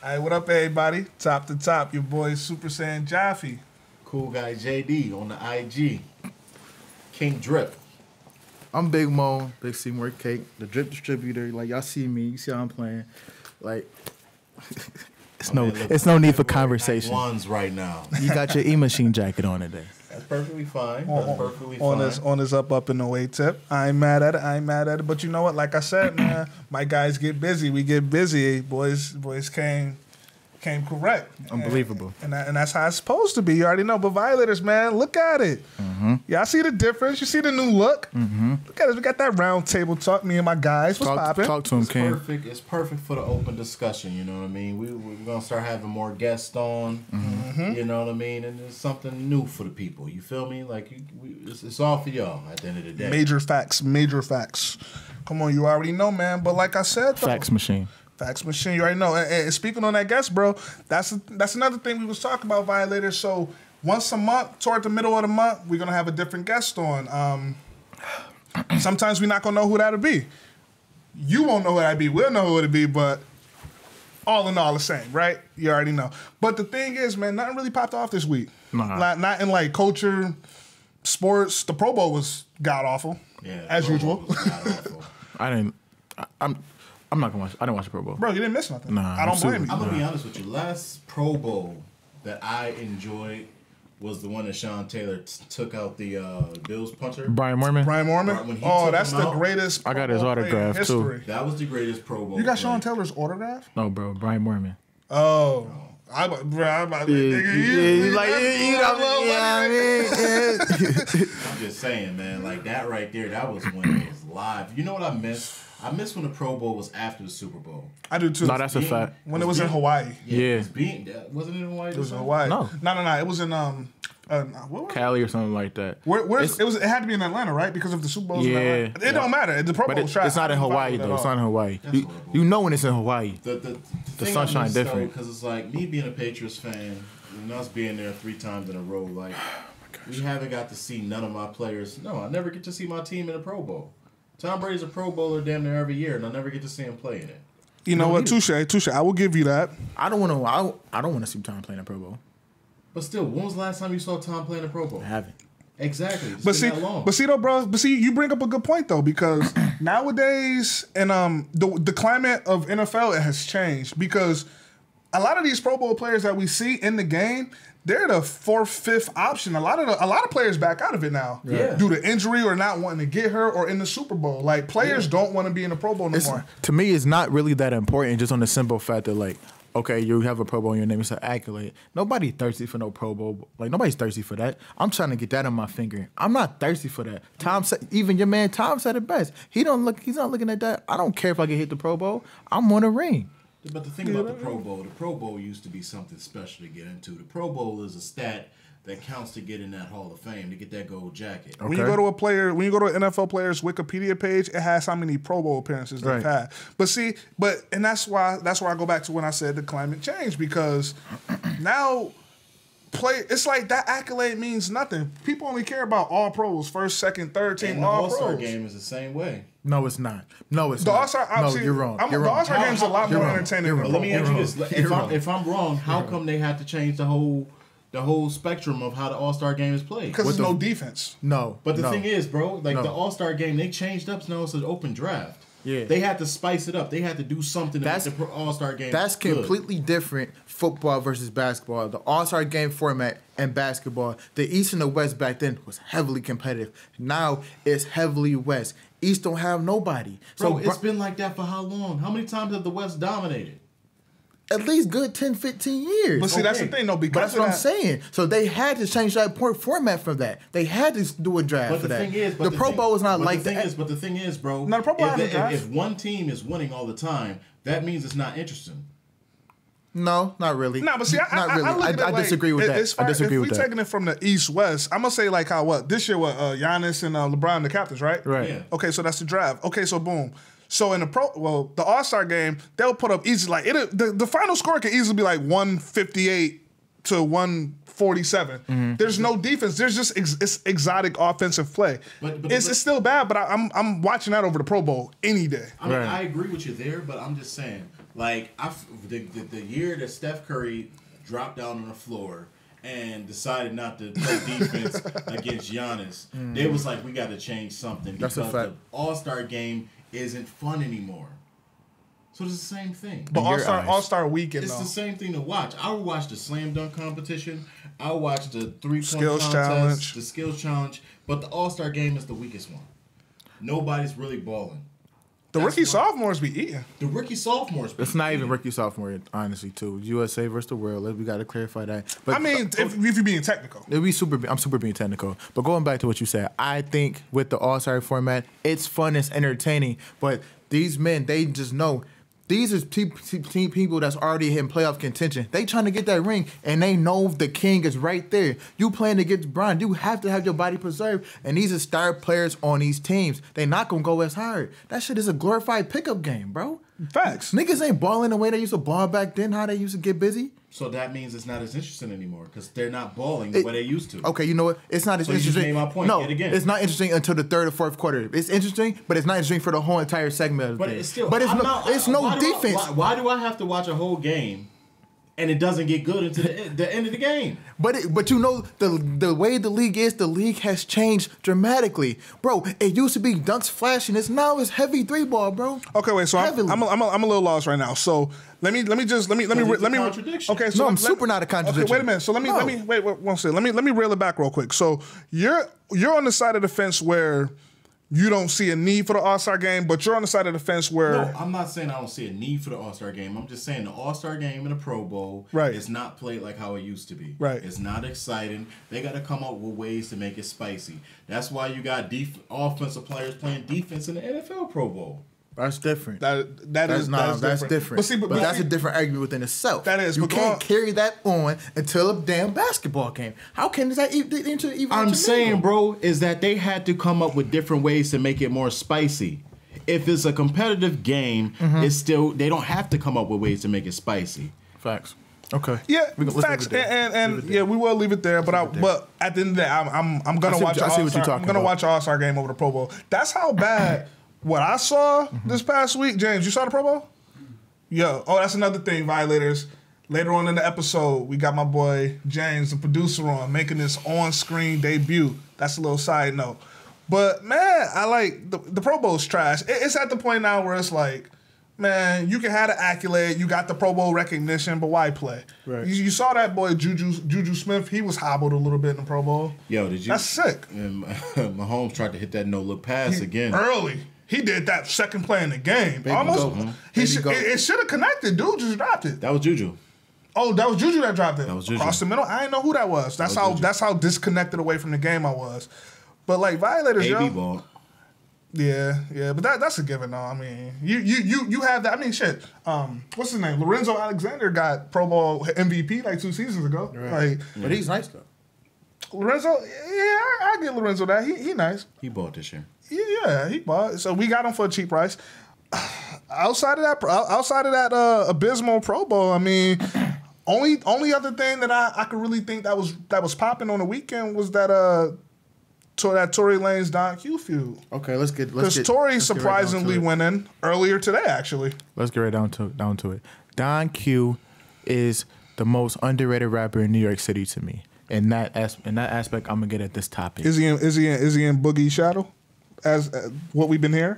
Hey, what up, everybody? Top to top, your boy Super Saiyan Jaffe. Cool guy JD on the IG. King Drip. I'm Big Mo, Big Seymour Cake, the drip distributor. Like, y'all see me, you see how I'm playing. Like, it's no need for conversation. Ones right now. You got your E-Machine jacket on today. That's perfectly fine. That's perfectly fine. On this up in the weight tip. I ain't mad at it. But you know what? Like I said, man, my guys get busy. We get busy. Boys came correct. Unbelievable. And that's how it's supposed to be. You already know. But Violators, man, look at it. Y'all see the difference? You see the new look? Look at it. We got that round table talk, me and my guys. What's poppin'? Talk to him, King. It's perfect for the open discussion, you know what I mean? We're going to start having more guests on, you know what I mean? And it's something new for the people, you feel me? Like, it's all for y'all at the end of the day. Major facts. Come on, you already know, man. But like I said, though, Fax machine, you already know. And speaking on that guest, bro, that's another thing we was talking about, Violators. So once a month, toward the middle of the month, we're going to have a different guest on. Sometimes we're not going to know who that'll be. You won't know who that'll be. We'll know who it'll be, but all in all the same, right? You already know. But the thing is, man, nothing really popped off this week. Not in, like, culture, sports. The Pro Bowl was god-awful, as usual. I'm not gonna watch. I didn't watch the Pro Bowl. Bro, you didn't miss nothing. Nah, I don't blame you. I'm going to be honest with you. Last Pro Bowl that I enjoyed was the one that Sean Taylor took out the Bills punter. Brian Moorman. Oh, that's the greatest. I got his autograph too. That was the greatest Pro Bowl. You got Sean Taylor's autograph? No, bro, Brian Moorman. Oh. I'm what I mean? I'm just saying, man, like that right there, that was when it was live. You know what I miss? I miss when the Pro Bowl was after the Super Bowl. I do too. No, that's a fact. When it was in Hawaii. Yeah. Wasn't it in Hawaii? It was in Hawaii. No. It was in what was Cali or something like that. It had to be in Atlanta, right? Because of the Super Bowl's in Atlanta. It don't matter. The Pro Bowl it's not in Hawaii though. It's not in Hawaii. You know when it's in Hawaii. The sunshine different. Because it's like me being a Patriots fan and us being there 3 times in a row. Like we haven't got to see none of my players. No, I never get to see my team in a Pro Bowl. Tom Brady's a Pro Bowler damn near every year, and I never get to see him play in it. You know what? Touche. I will give you that. I don't want to see Tom playing a Pro Bowl. But still, when was the last time you saw Tom playing a Pro Bowl? I haven't. Exactly. It's but see though, bro. But see, you bring up a good point though, because nowadays and the climate of NFL, it has changed, because a lot of these Pro Bowl players that we see in the game, they're the 4th, 5th option. A lot of players back out of it now, due to injury or not wanting to get hurt, or in the Super Bowl. Like players don't want to be in the Pro Bowl no more. To me, it's not really that important. Just on the simple fact that, like, okay, you have a Pro Bowl in your name, it's an accolade. Nobody thirsty for no Pro Bowl. Like, nobody's thirsty for that. I'm trying to get that on my finger. I'm not thirsty for that. Tom said, even your man Tom said it best. He's not looking at that. I don't care if I can hit the Pro Bowl. I'm on a ring. But the thing about the Pro Bowl used to be something special to get into. The Pro Bowl is a stat that counts to get in that Hall of Fame, to get that gold jacket. Okay. When you go to an NFL player's Wikipedia page, it has how many Pro Bowl appearances they've had. And that's why I go back to when I said the climate changed, because now it's like that accolade means nothing. People only care about all pros, first, second, third team, and all pros. The pros. All-Star game is the same way. No, it's not. No, it's the not. All-Star, you're wrong. The All-Star game's a lot more entertaining. But let me ask you this: if I'm wrong, how come they have to change the whole spectrum of how the All-Star game is played? Because there's no defense. No. But the thing is, bro, like the All-Star game, they changed up. Now it's an open draft. Yeah. They had to spice it up. They had to do something to make the All-Star game. That's good. completely different. Football versus basketball. The All-Star game format and basketball, the East and the West back then was heavily competitive. Now it's heavily West. East don't have nobody. Bro, it's been like that for how long? How many times have the West dominated? At least good 10, 15 years. But see, that's the thing, though. Because that's what I'm saying. So they had to change that format for that. They had to do a draft for that. Thing is, the Pro Bowl is not like that. But the thing is, bro, no, the Pro Bowl if one team is winning all the time, that means it's not interesting. No, not really. No, but see, I disagree with that. I disagree with that. If we taking it from the East-West, I'm going to say like how, this year, Giannis and LeBron, the captains, right? Right. Yeah. Okay, so that's the draft. Okay, so boom. So in the All-Star game, they'll put up easy, like, the final score could easily be like 158 to 147. There's no defense. There's just it's exotic offensive play. But it's still bad, but I'm watching that over the Pro Bowl any day. I mean, I agree with you there, but I'm just saying, like, the year that Steph Curry dropped down on the floor and decided not to play defense against Giannis, they was like, we got to change something because the All-Star game isn't fun anymore. So it's the same thing. But All-Star weekend, it's the same thing to watch. I would watch the slam dunk competition. I would watch the three-point skills contest, challenge, the skills challenge. But the All-Star game is the weakest one. Nobody's really balling. The rookie sophomores be eating. The rookie sophomores. It's not even rookie sophomore, honestly. Too USA versus the world. We got to clarify that. But I mean, if you're being technical, I'm super being technical. But going back to what you said, I think with the All-Star format, it's fun, it's entertaining. But these men, they just know. These are people that's already in playoff contention. They trying to get that ring, and they know the king is right there. You playing against Bron, you have to have your body preserved. And these are star players on these teams. They not going to go as hard. That shit is a glorified pickup game, bro. Facts. Niggas ain't balling the way they used to ball back then, how they used to get busy. So that means it's not as interesting anymore because they're not balling the way they used to. Okay, you know what? It's not as interesting. You just made my point yet again. It's not interesting until the third or fourth quarter. It's interesting, but it's not interesting for the whole entire segment. But it's still. But it's no defense. Why do I have to watch a whole game, and it doesn't get good until the end of the game? But you know the way the league has changed dramatically, bro. It used to be dunks flashing. Now it's heavy 3-ball, bro. Okay, wait. So I'm a little lost right now. So let me contradiction. Okay, so I'm super not a contradiction. Okay, wait a minute. So let me wait one second. Let me reel it back real quick. So you're on the side of the fence where you don't see a need for the All-Star game, but you're on the side of the fence where... No, I'm not saying I don't see a need for the All-Star game. I'm just saying the All-Star game and the Pro Bowl is not played like how it used to be. Right. It's not exciting. They got to come up with ways to make it spicy. That's why you got offensive players playing defense in the NFL Pro Bowl. That's different. That's different. But see, but that's a different argument within itself. That is. You can't carry that on until a damn basketball game. How can that even? I'm saying, bro, is that they had to come up with different ways to make it more spicy. If it's a competitive game, it's still they don't have to come up with ways to make it spicy. Facts. Okay. Yeah, facts, and we will leave it there. But at the end of the day, I'm gonna watch. I'm gonna watch All-Star game over the Pro Bowl. That's how bad. What I saw this past week, James, you saw the Pro Bowl? Yo, that's another thing, Violators. Later on in the episode, we got my boy James, the producer, on making this on-screen debut. That's a little side note. But man, I like the Pro Bowl's trash. It's at the point now where it's like, man, you can have the accolade, you got the Pro Bowl recognition, but why play? Right. You saw that boy Juju Smith. He was hobbled a little bit in the Pro Bowl. Yo, did you? That's sick. And Mahomes tried to hit that no-look pass again early. He did that second play in the game. It should have connected. Dude just dropped it. That was Juju. Oh, that was Juju that dropped it. That was Juju. Across the middle. I didn't know who that was. That's how disconnected away from the game I was. But like Violators, AB ball. Yeah. But that's a given though. I mean, you have that. I mean, shit. What's his name? Lorenzo Alexander got Pro Bowl MVP like 2 seasons ago. Right. But he's nice though. Lorenzo, yeah, I get Lorenzo that. He nice. He bought this year. Yeah, he bought. So we got him for a cheap price. Outside of that abysmal Pro Bowl, I mean, only other thing that I could really think that was popping on the weekend was that Tory Lanez Don Q feud. Okay, let's get because Tory surprisingly went in earlier today. Actually, let's get right down to it. Don Q is the most underrated rapper in New York City to me. In that aspect, I'm gonna get at this topic. Is he in Boogie's shadow, as what we've been hearing?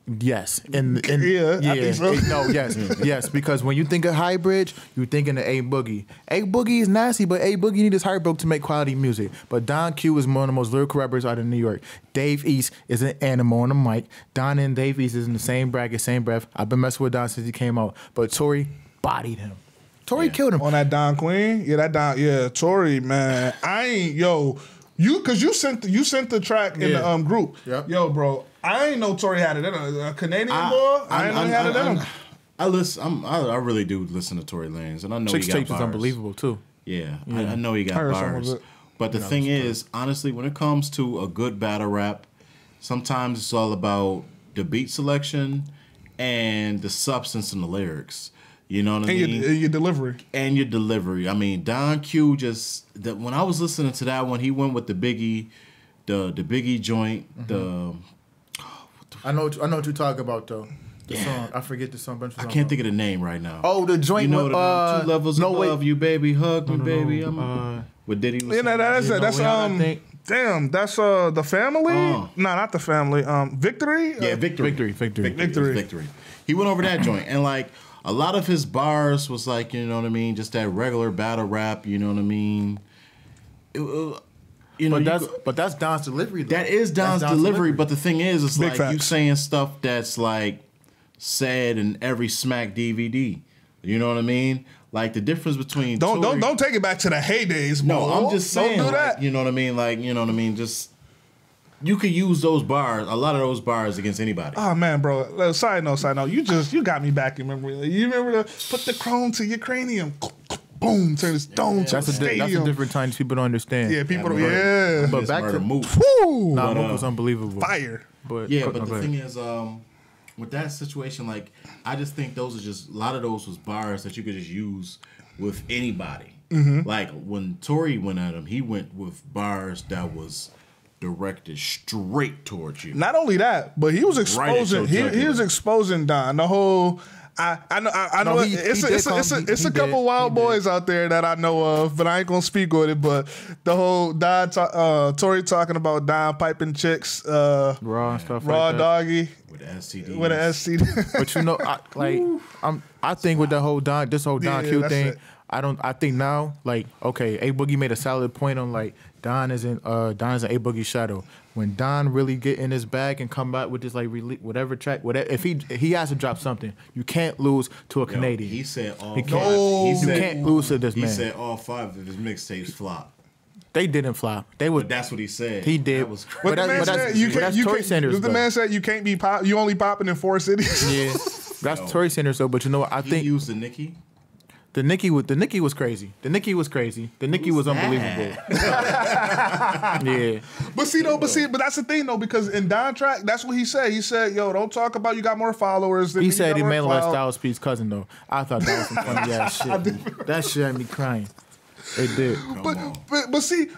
Yes. I think so. Yes. Because when you think of Hybrid, you think of A Boogie. A Boogie is nasty, but A Boogie need his heart broke to make quality music. But Don Q is one of the most lyrical rappers out of New York. Dave East is an animal on the mic. Don and Dave East is in the same bracket, same breath. I've been messing with Don since he came out, but Tory bodied him. Tory killed him on that Don Queen. Tory, man. You sent the track in the group. Yep. Yo, bro, I ain't know Tory had it in a Canadian boy. I ain't know he had it in him. I really do listen to Tory Lanez, and I know he got Tapes bars. is unbelievable too. Yeah. I know he got bars. But the thing is, honestly, when it comes to a good battle rap, sometimes it's all about the beat selection and the substance in the lyrics. You know what I mean? Your delivery. And your delivery. I mean, Don Q when I was listening to that one, he went with the Biggie, the Biggie joint, I know what you're talking about though. The song, I forget the song. I can't think of the name right now. Oh, the joint. You know with, 2 levels above you, baby. Hug me, baby. What Diddy was saying. That's damn. That's the family. No, not the family. Victory. Yeah, Victory. He went over that joint and like a lot of his bars was like, you know what I mean, just that regular battle rap. You know what I mean. But that's Don's delivery. Though. That is Don's delivery. But the thing is, it's Big like facts. you saying stuff that's like said in every Smack DVD. You know what I mean? Like the difference between don't take it back to the heydays. No, bro. I'm just saying. Don't do that. Like, you know what I mean? Like, you know what I mean? Just you could use those bars, a lot of those bars against anybody. Oh man, bro. Side note. You got me back in memory. You remember put the chrome to your cranium. Boom, turn the stone to the stadium. That's a different time people don't understand. Yeah, people don't. Yeah. But back to Mook. Woo! Nah, Mook was unbelievable. Fire. But the thing is, with that situation, like I just think those are just a lot of those was bars that you could just use with anybody. Like when Tory went at him, he went with bars that was directed straight towards you. Not only that, but he was exposing. He was exposing Don. The whole. I know. No, it's a couple wild boys out there that I know of, but I ain't gonna speak on it. But the whole Tory talking about Don piping chicks, raw and stuff, raw like that. doggy with an STD. With an STD. But you know, I think with the whole Don Q thing, I think now, like, okay, A Boogie made a solid point on like Don is an A Boogie shadow. When Don really get in his bag and come back with this like whatever track, if he has to drop something, you can't lose to a Canadian. He said all you five. Can't lose to this man. He said all 5 of his mixtapes flop. They didn't flop. But that's what he said. He did. That was crazy. That's Tory Sanders. The man said you can't be you only popping in 4 cities. Yeah, that's Tory Sanders though. But you know what? I think he used the Nicki. The Nicki was crazy. The Nicki was unbelievable. Yeah. But that's the thing though, because in Don track, that's what he said. He said, "Yo, don't talk about you got more followers." He said he made like Styles P's cousin though. I thought that was some funny ass shit. That shit had me crying. It did. But see,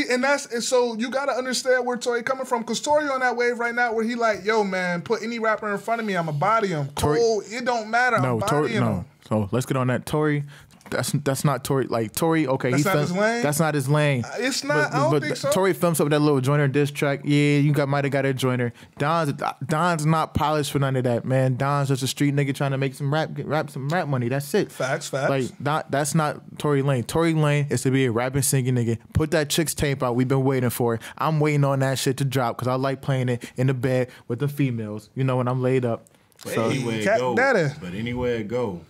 and so you gotta understand where Tory coming from, because Tory on that wave right now where he like, yo man, put any rapper in front of me, I'ma body him. Cole, it don't matter. I'm bodying him. So let's get on that. Tory, that's not Tory. Like Tory, okay, that's not his lane. That's not his lane. It's not. I don't think so. Tory films up that little Joyner diss track. Yeah, you might have got a Joyner. Don's not polished for none of that, man. Don's just a street nigga trying to make some rap money. That's it. Facts. Like that's not Tory Lane. Tory Lane is to be a rapping, singing nigga. Put that chick's tape out. We've been waiting for it. I'm waiting on that shit to drop because I like playing it in the bed with the females. You know when I'm laid up. So anywhere it go.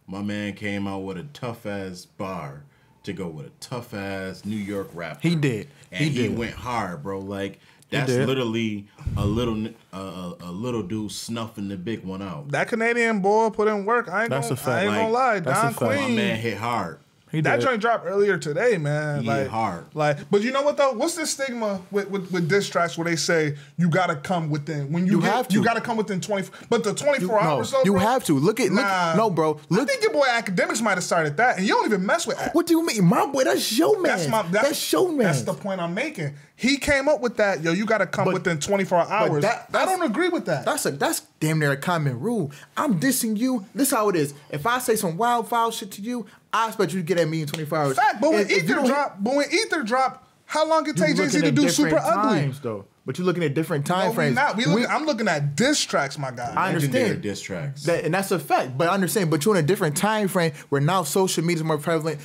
My man came out with a tough ass bar to go with a tough ass New York rapper. He did. He went hard, bro. Like that's literally a little dude snuffing the big one out. That Canadian boy put in work. I ain't gonna lie. Don Queen. My man hit hard. That joint dropped earlier today, man. He hit hard. But you know what though? What's the stigma with diss tracks where they say you gotta come within you gotta come within 24, but the 24 hours though, you bro, have to look. No, bro. I think your boy Academics might have started that, and you don't even mess with. What do you mean, my boy? That's your man. That's your man. That's the point I'm making. He came up with that. Yo, you gotta come within 24 hours. I don't agree with that. That's damn near a common rule. I'm dissing you. This how it is. If I say some wild foul shit to you, I expect you to get at me in 24 hours. Fact, but when Ether drop, how long it take Jay-Z to do Super Ugly? Though. But you're looking at different time frames. I'm looking at diss tracks, my guy. I understand diss tracks, and that's a fact. But I understand. But you're in a different time frame where now social media is more prevalent.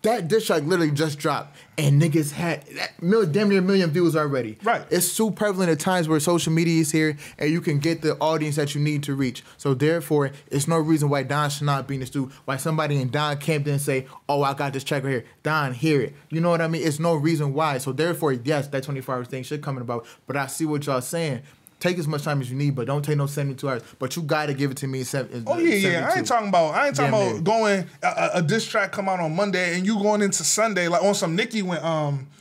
That diss track literally just dropped, and niggas had damn near 1 million views already. Right. It's so prevalent at times where social media is here, and you can get the audience that you need to reach. So therefore, it's no reason why Don should not be in the studio. Why somebody in Don camp didn't say, "Oh, I got this track right here." Don, hear it. You know what I mean? It's no reason why. So therefore, yes, that 24 hours thing should come about. But I see what y'all saying. Take as much time as you need, but don't take no 72 hours. But you gotta give it to me in 72. Oh yeah. I ain't talking about going a diss track come out on Monday and you going into Sunday like on some Nicki when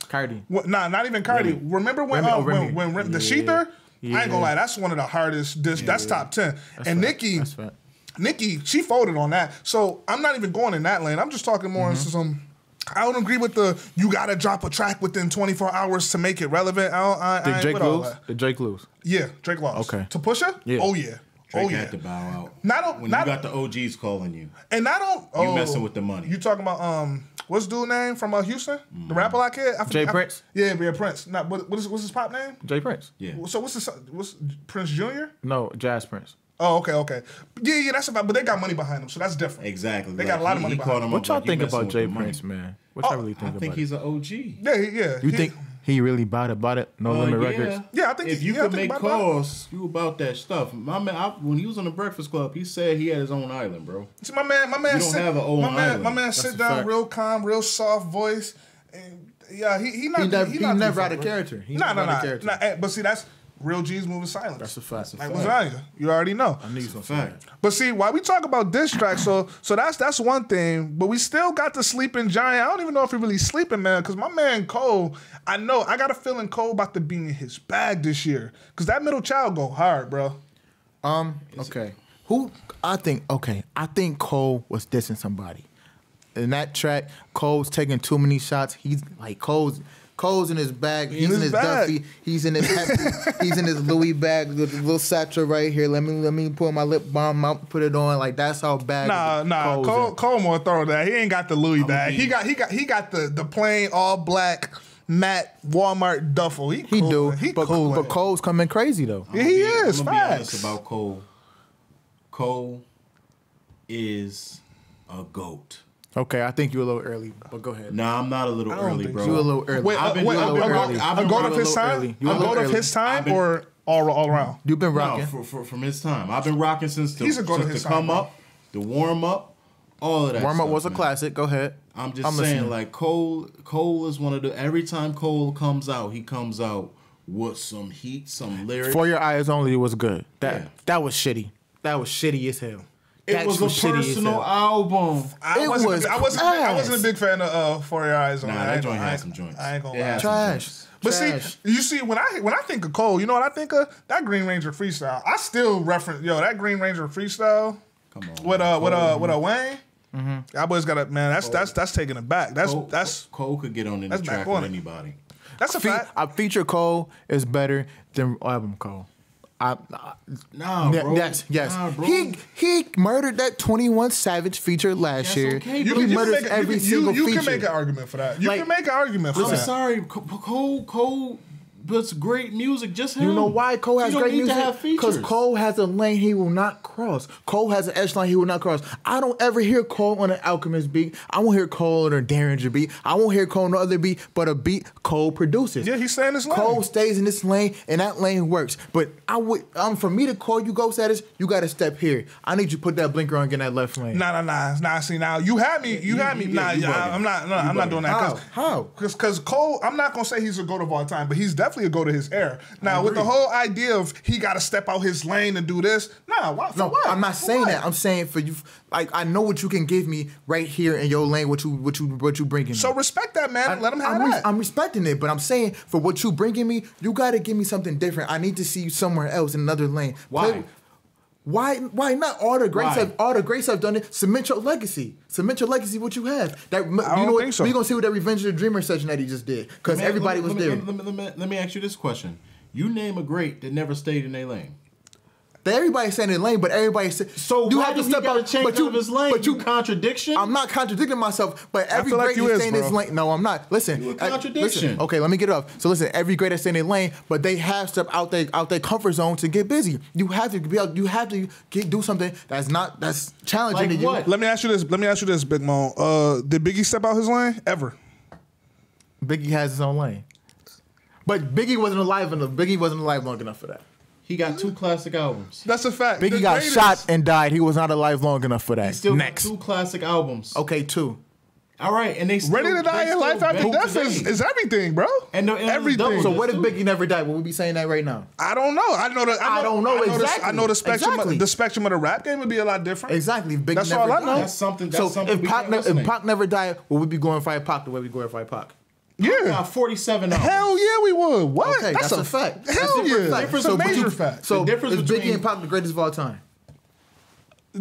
Cardi. Not even Cardi. Remy. Remember when the Sheether? I ain't gonna lie, that's one of the hardest diss. That's top 10. And Nicki. Nicki, she folded on that. So I'm not even going in that lane. I'm just talking more into some. I don't agree with the you gotta drop a track within 24 hours to make it relevant. Did Drake lose? Did Drake lose? Yeah, Drake lost. Okay. To Pusha? Yeah. Oh yeah. Drake had to bow out. When you got the OGs calling you. And I don't. You messing with the money. You talking about what's dude name from Houston? The rapper like it? Jay Prince? Yeah, Prince. Not what's his pop name? Jay Prince. Yeah. So what's Prince Jr.? No, Jazz Prince. Oh, okay. Yeah, that's about. But they got money behind them, so that's different. Exactly. They got a lot of money behind them. What y'all think about Jay Prince, man? What y'all really think about it? I think he's an OG. Yeah. You think he really bought it? No Limit Records? Yeah, I think if you could make calls, you about that stuff. My man, when he was on the Breakfast Club, he said he had his own island, bro. See, my man, you don't have an own island. My man, sit down, real calm, real soft voice, and yeah, he never out of character. Nah. But see, that's real G's moving silence. That's a fact. Like lasagna, you already know. I knew you was gonna say that. But see, while we talk about diss tracks, so that's one thing. But we still got the sleeping giant. I don't even know if he really sleeping, man. Because my man Cole, I got a feeling Cole about to be in his bag this year. Because that middle child go hard, bro. Okay. I think Cole was dissing somebody. In that track, Cole's taking too many shots. He's like Cole's in his bag. He's in his Duffy. He's in his he's in his Louis bag with a little satchel right here. Let me pull my lip balm out, put it on. Like that's how bad. Nah. Cole more thorough than that. He ain't got the Louis bag. He got the plain all black matte Walmart duffel. He cool. But Cole's coming crazy though. Yeah, he is. I'm gonna be honest about Cole. Cole is a GOAT. Okay, I think you're a little early, but go ahead. Nah, I'm not a little early, bro. You're a little early. Wait, a GOAT of his time? A GOAT of his time or all around? You've been rocking. No, from his time. I've been rocking since He's a GOAT of his time, come up, the warm up, all of that. Warm up was a man. classic. Go ahead. I'm saying, listening. Like Cole is one of the. Every time Cole comes out, he comes out with some heat, some lyrics. For Your Eyes Only was good. That was shitty. That was shitty as hell. It was a personal album. I wasn't a big fan of For Your Eyes Only. Nah, that joint had some joints. I ain't gonna lie. Trash. But see, when I think of Cole, you know what I think of? That Green Ranger freestyle. I still reference that Green Ranger freestyle. Come on. With a Wayne. Mm-hmm. Y'all boys got man. That's taking it back. That's Cole could get on any track with anybody. That's a fact. A feature Cole is better than album Cole. Nah, bro. Yes. Nah, bro. He murdered that 21 Savage feature last year. Okay, he murders every single feature. You can make an argument for that. You can make an argument for that. I'm sorry, Cole puts great music. Just him. You know why Cole has great music? Because Cole has a lane he will not cross. Cole has an edge line he will not cross. I don't ever hear Cole on an Alchemist beat. I won't hear Cole on a Derringer beat. I won't hear Cole on no other beat, but a beat Cole produces. Yeah, he's staying in this lane. Cole stays in this lane, and that lane works. But for me to call you Ghost status, you got to step here. I need you to put that blinker on and get in that left lane. Nah. See, now you had me. I'm not doing that. How? Because Cole, I'm not gonna say he's a GOAT of all time, but he's definitely a GOAT of his era. Now, with the whole idea of he got to step out his lane and do this, what? I'm not saying that. I'm saying for you. Like I know what you can give me right here in your lane. What you bringing me. So respect that, man. Let him have that. I'm respecting it, but I'm saying for what you bringing me, you got to give me something different. I need to see you somewhere else in another lane. Why? Why not? All the greats have done it. Cement your legacy. What you have. I don't think so. We're gonna see what that Revenge of the Dreamer session that he just did because everybody was there. Let me ask you this question: you name a great that never stayed in their lane. Everybody's saying in lane, but everybody said so. You have to step out and change out of his lane. But you contradiction. I'm not contradicting myself, but every great is staying in his lane. No, I'm not. Listen, contradiction. Listen, okay, let me get it up. So listen, every great is staying in their lane, but they have stepped out their comfort zone to get busy. You have to be able. You have to do something that's challenging to you. What? Let me ask you this, Big Mo. Did Biggie step out his lane ever? Biggie has his own lane, but Biggie wasn't alive long enough for that. He got 2 classic albums. That's a fact. Biggie got shot and died. He was not alive long enough for that. He still got 2 classic albums. Okay, 2. All right, and they still, Ready to Die in Life After Death is everything, bro. And everything. So what if Biggie never died? Will we be saying that right now? I don't know. I don't know exactly. I know the spectrum. Exactly. The spectrum of the rap game would be a lot different. Exactly. If Biggie that's never all I know. That's something. So if Pac never died, will we be glorifying Pac the way we glorify Pac? Yeah. 47 albums. Hell yeah, we would. What? Okay, that's a fact. Hell yeah. That's a major fact. So is Biggie and Pac the greatest of all time?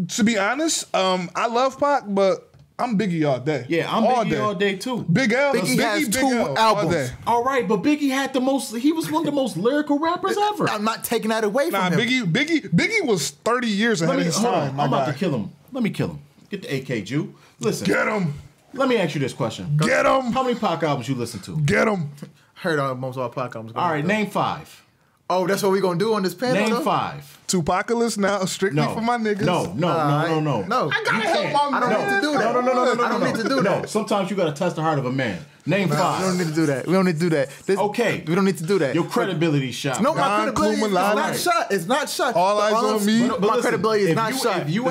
To be honest, I love Pac, but I'm Biggie all day. Yeah, I'm Biggie all day too. Big L. Biggie has Big 2 L albums. All right, but Biggie had the most. He was one of the most lyrical rappers ever. I'm not taking that away from him. Biggie was 30 years ahead of his time. I'm about to kill him. Let me kill him. Get the AK, Jew. Listen. Get him. Let me ask you this question. Get him. How many Pac albums you listen to? Get him. Heard almost all Pac albums. All right, name 5. Oh, that's what we gonna do on this panel. Name 5. Tupacalypse now, strictly for my niggas. No. I gotta help my I don't need to do that. No. I don't need to do that. Sometimes you gotta test the heart of a man. Name 5. We don't need to do that. We don't need to do that. Okay. We don't need to do that. Your credibility shot. No, my credibility is not shot. It's not shot. All eyes on me. But my credibility is not shot. If you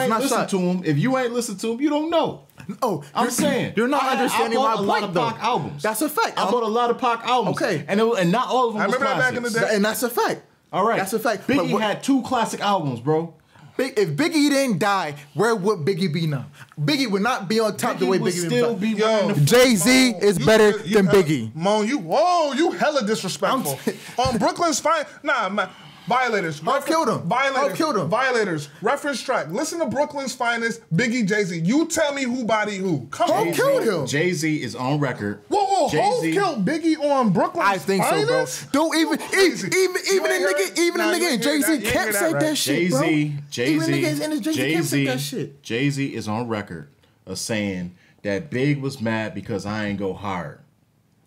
ain't listened to him, you don't know. Oh, I'm saying you're not understanding my point, though. I bought a lot of Pac albums. That's a fact. I bought a lot of Pac albums. Okay. And not all of them I was remember that back in the classics. day. And that's a fact. All right. That's a fact. Biggie had 2 classic albums, bro. If Biggie didn't die, where would Biggie be now? Biggie would not be on top the way would Biggie still be. be running the Jay-Z is better than Biggie. Moan, you hella disrespectful. On Brooklyn's fine. Nah, man. Violators. I've killed him. Violators. Reference track. Listen to Brooklyn's finest, Biggie, Jay-Z. You tell me who bodied who. Come on. Who killed him? Jay-Z is on record. Whoa, Hov killed Biggie on Brooklyn's I think finest? so, bro. Don't even a nigga in Jay-Z can't say that shit, bro. Jay-Z is on record of saying that Big was mad because I ain't go hard.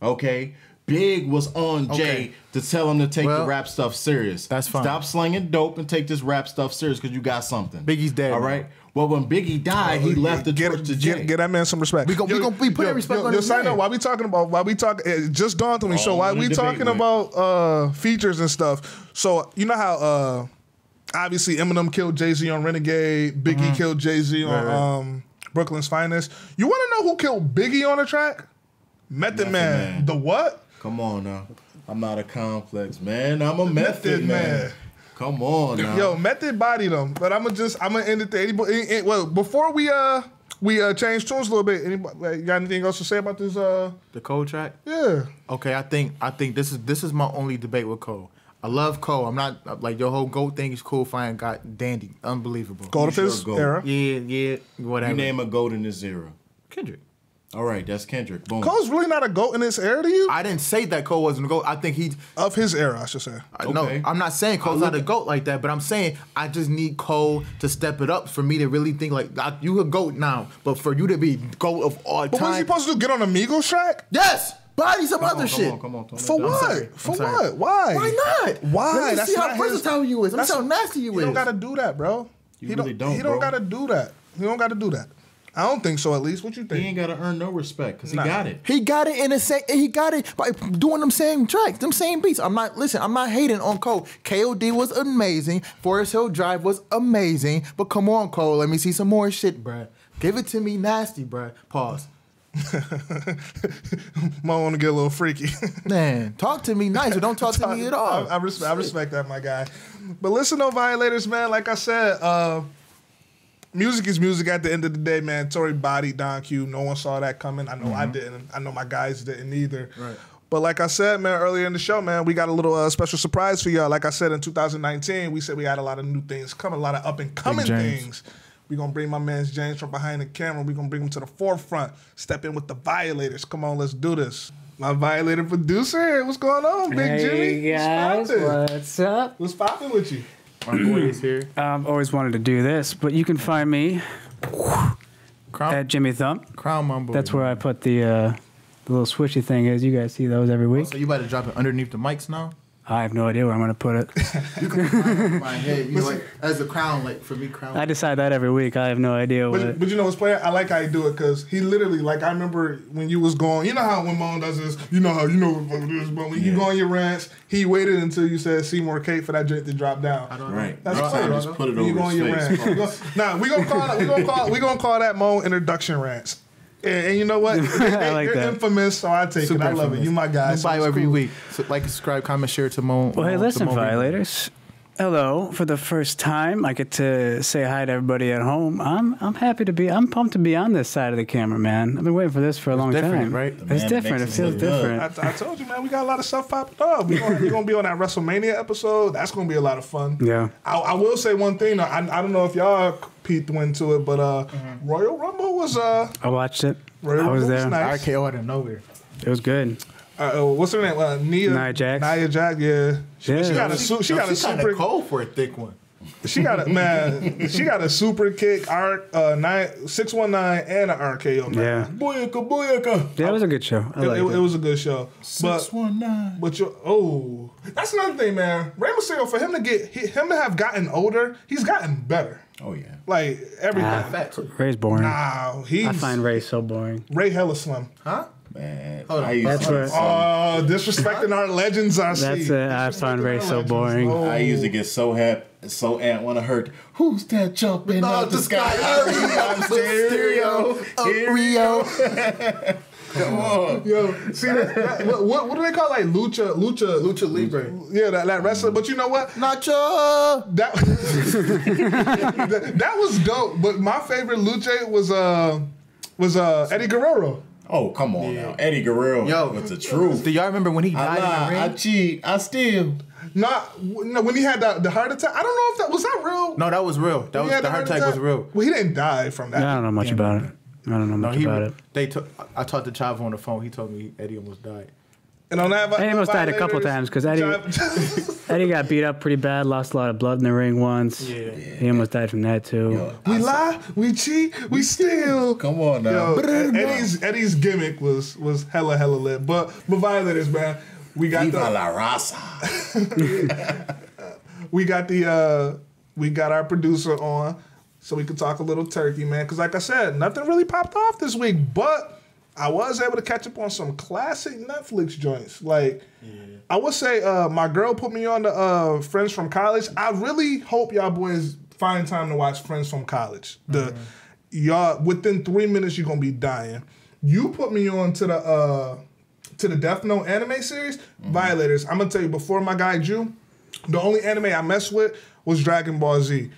Okay? Big was on Jay to tell him to take the rap stuff serious. That's fine. Stop slinging dope and take this rap stuff serious because you got something. Biggie's dead. All right? Well, when Biggie died, he left the torch to Jay. Get that man some respect. We gonna be putting respect on his name. Why we talking about? It just dawned on me. So why we talking about features and stuff? So you know how obviously Eminem killed Jay-Z on Renegade, Biggie killed Jay-Z on Brooklyn's Finest. You want to know who killed Biggie on the track? Method Man. The what? Come on now. I'm not a complex man. I'm a method man. Come on now. Yo, Method bodied him. But I'm gonna end it there. Well, before we change tunes a little bit, anybody got anything else to say about this the Cole track? Yeah. Okay, I think this is my only debate with Cole. I love Cole. I'm not like your whole GOAT thing is cool, fine, got dandy, unbelievable. GOAT of his era. Yeah, whatever. You name a GOAT in this era. Kendrick. All right, that's Kendrick. Boom. Cole's really not a GOAT in this era to you? I didn't say that Cole wasn't a GOAT. I think he's of his era, I should say. No, I'm not saying Cole's not a GOAT like that, but I'm saying I just need Cole to step it up for me to really think like you a GOAT now, but for you to be GOAT of all time. But what is he supposed to do? Get on a Migos track? Yes. Body some other shit. Come on. For what? For what? Why? Why not? Why? Let me That's see not how versatile you is. Let me see how nasty you is. He don't gotta do that, bro. He really don't. He don't gotta do that. He don't gotta do that. I don't think so. At least, what you think? He ain't gotta earn no respect because he got it. He got it in the same. He got it by doing them same tracks, them same beats. I'm not hating on Cole. KOD was amazing. Forest Hill Drive was amazing. But come on, Cole, let me see some more shit, bruh. Give it to me nasty, bruh. Pause. Might want to get a little freaky. Man, talk to me nice, or don't talk to me at all. I respect that, my guy. But listen, though, Violators, man. Like I said, music is music at the end of the day, man. Tory bodied Don Q. No one saw that coming. I know I didn't. I know my guys didn't either. Right. But like I said, man, earlier in the show, man, we got a little special surprise for y'all. Like I said, in 2019, we said we had a lot of new things coming, a lot of up-and-coming things. We're going to bring my man James from behind the camera. We're going to bring him to the forefront. Step in with the Violators. Come on, let's do this. My Violator producer, what's going on, Big Jimmy? Hey, guys, what's up? What's popping with you? Our boy is here. I've always wanted to do this, but you can find me at JimmyThump. Crown Mumble. That's where I put the little swishy thing is. You guys see those every week. So you about to drop it underneath the mics now? I have no idea where I'm going to put it. You can put my head, you know, like, as a crown, like, for me, crown. I decide that every week. I have no idea what. But you know what's playing? I like how you do it because he literally, like, I remember when you was going, you know how when Moan does this, you know how you know what it is, but when you go on your rants, he waited until you said Seymour Kate for that joint to drop down. I don't know. Right. That's I just put it over his face. Nah, we gonna call that Moan introduction rants. And you know what? I like You're that. infamous, so I take Super it. I love infamous. it. You my guy. Buy every week. So, like, subscribe, comment, share to Moan. Well, hey, listen, Violators. hello for the first time. I get to say hi to everybody at home. I'm happy to be. I'm pumped to be on this side of the camera, man. I've been waiting for this for a long time. Right? It's different. It feels different. I told you, man. We got a lot of stuff popping up. You're gonna be on that WrestleMania episode. That's gonna be a lot of fun. Yeah. I will say one thing. I don't know if y'all peeked into it, but Royal Rumble was I watched it. Royal I was Rumble there. nice. RKO out of nowhere. It was good. What's her name? Nia Jax. Nia Jax, yeah. She got a She got a super cold for a thick one. She got a She got a super kick, arc, 619, and an RKO. Yeah. Booyaka. Yeah, it was a good show. It was a good show. 619. But that's another thing, man. Rey Mysterio, for him to have gotten older, he's gotten better. Oh yeah. Like everything. Ray's boring. Nah, I find Ray so boring. Ray hella slim. Huh? Man, That's what. Disrespecting our legends, I see. That's it. I find Ray so boring. I used to get so happy, so amped when I heard, "Who's that jumping out the sky?" Stereo, Rio. Come on, Yo, see what do they call like lucha Libre? Yeah, that wrestler. But you know what? Nacho. That that was dope. But my favorite lucha was Eddie Guerrero. Oh, come on now. Eddie Guerrero was the truth. Do y'all remember when he died in the ring? I cheat. I steal. No, when he had the heart attack. I don't know if that was that real. No, that was real. That was the heart attack was real. Well, he didn't die from that. I don't know much about it. I don't know much about it. I talked to Chavo on the phone. He told me Eddie almost died. And on that, Eddie almost died a couple times because Eddie got beat up pretty bad, lost a lot of blood in the ring once. Yeah. He almost died from that too. Yo, we lie, we cheat, we steal. Come on now. Yo, Eddie's gimmick was hella lit. But Violators, man, we got Viva la raza. we got our producer on, so we could talk a little turkey, man. Because like I said, nothing really popped off this week, but I was able to catch up on some classic Netflix joints. Like, I would say my girl put me on the Friends from College. I really hope y'all boys find time to watch Friends from College. Y'all, within 3 minutes, you're going to be dying. You put me on to the Death Note anime series, Violators. I'm going to tell you, before my guy Jew, the only anime I messed with was Dragon Ball Z.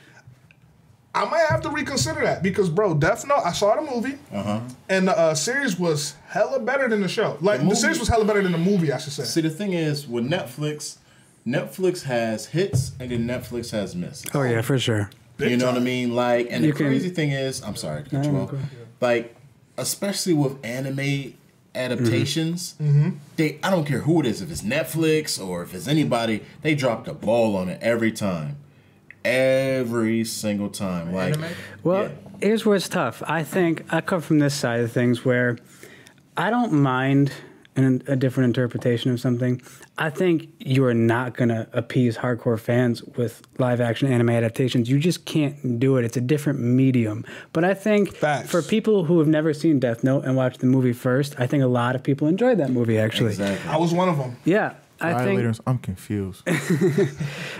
I might have to reconsider that because, bro, Death Note, I saw the movie, and the series was hella better than the show. Like, the series was hella better than the movie, I should say. See, the thing is, with Netflix has hits and then Netflix has misses. Oh, yeah, for sure. You know what I mean? Like, and the crazy thing is, I'm sorry to cut you off. Like, especially with anime adaptations, I don't care who it is, if it's Netflix or if it's anybody, they drop the ball on it every time. Every single time. Like, well, here's where it's tough. I think I come from this side of things where I don't mind a different interpretation of something. I think you are not going to appease hardcore fans with live action anime adaptations. You just can't do it. It's a different medium. But I think for people who have never seen Death Note and watched the movie first, I think a lot of people enjoyed that movie, actually. Exactly. I was one of them. Yeah. I'm confused.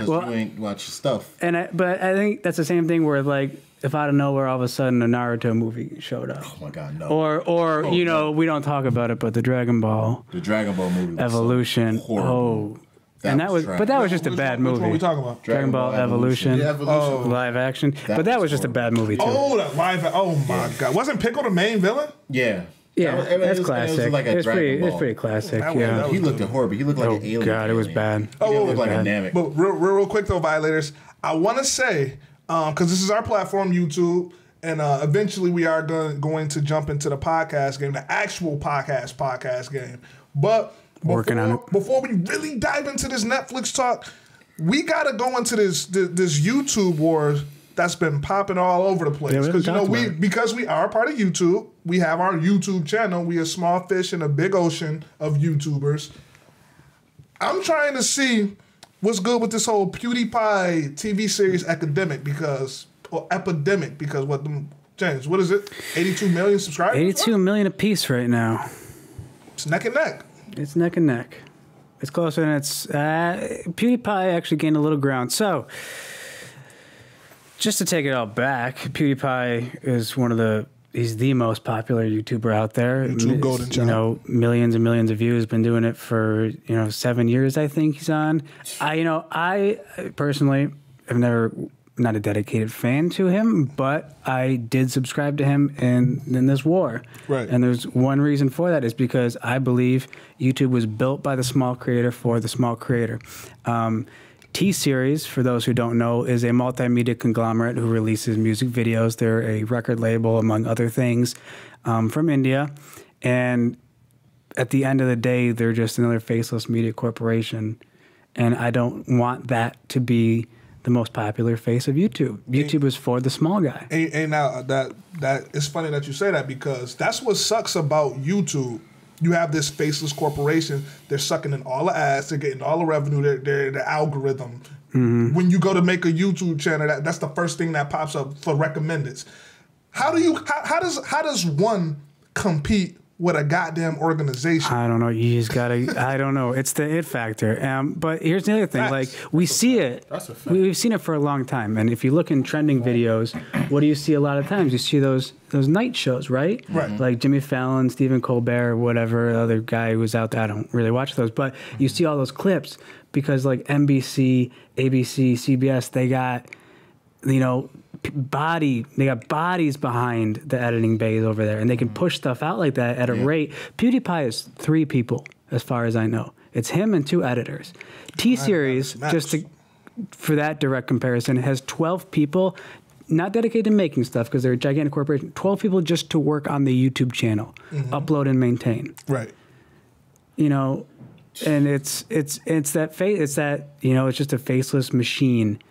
Well, you ain't watch your stuff. But I think that's the same thing where, like, if out of nowhere all of a sudden a Naruto movie showed up. Oh my God, no. Or we don't talk about it, but the Dragon Ball movie was Evolution. That was just a bad movie. Which one are we talking about? Dragon Ball Evolution. Live action. But that was just a bad movie too. Oh my God. Wasn't Pickle the main villain? Yeah. Yeah, that's classic. It was like a Dragon Ball. It's pretty classic. He looked horrible. He looked like an alien. God, it was bad. He looked like a Namek. But real quick though, Violators, I want to say, because this is our platform, YouTube, and eventually we are going to jump into the podcast game, the actual podcast game. But before we really dive into this Netflix talk, we got to go into this YouTube war that's been popping all over the place. Because because we are part of YouTube, we have our YouTube channel. We a small fish in a big ocean of YouTubers. I'm trying to see what's good with this whole PewDiePie TV series epidemic because James, what is it? 82 million subscribers? 82 million apiece right now. It's neck and neck. It's neck and neck. It's closer than it's... PewDiePie actually gained a little ground. So, just to take it all back, PewDiePie is one of the he's the most popular YouTuber out there. YouTube golden child. You know, millions and millions of views. Been doing it for 7 years. I think he's on. I personally have never. Not a dedicated fan to him, but I did subscribe to him in this war. Right. And there's one reason for that is because I believe YouTube was built by the small creator for the small creator. T-Series, for those who don't know, is a multimedia conglomerate who releases music videos. They're a record label, among other things, from India. And at the end of the day, they're just another faceless media corporation. And I don't want that to be the most popular face of YouTube. YouTube is for the small guy. And now that it's funny that you say that, because that's what sucks about YouTube. You have this faceless corporation. They're sucking in all the ads. They're getting all the revenue. They're the algorithm. When you go to make a YouTube channel, that's the first thing that pops up for recommendeds. How does one compete with a goddamn organization? I don't know. You just gotta. I don't know. It's the it factor. But here's the other thing. Facts. Like we see it. That's a fact. We've seen it for a long time. And if you look in trending videos, what do you see a lot of times? You see those night shows, right? Right. Like Jimmy Fallon, Stephen Colbert, whatever other guy who was out there. I don't really watch those, but you see all those clips because like NBC, ABC, CBS, they got they got bodies behind the editing bays over there, and they can push stuff out like that at a rate. PewDiePie is 3 people, as far as I know. It's him and 2 editors. T-Series, for that direct comparison, has 12 people, not dedicated to making stuff because they're a gigantic corporation. 12 people just to work on the YouTube channel, upload and maintain. Right. And it's just a faceless machine.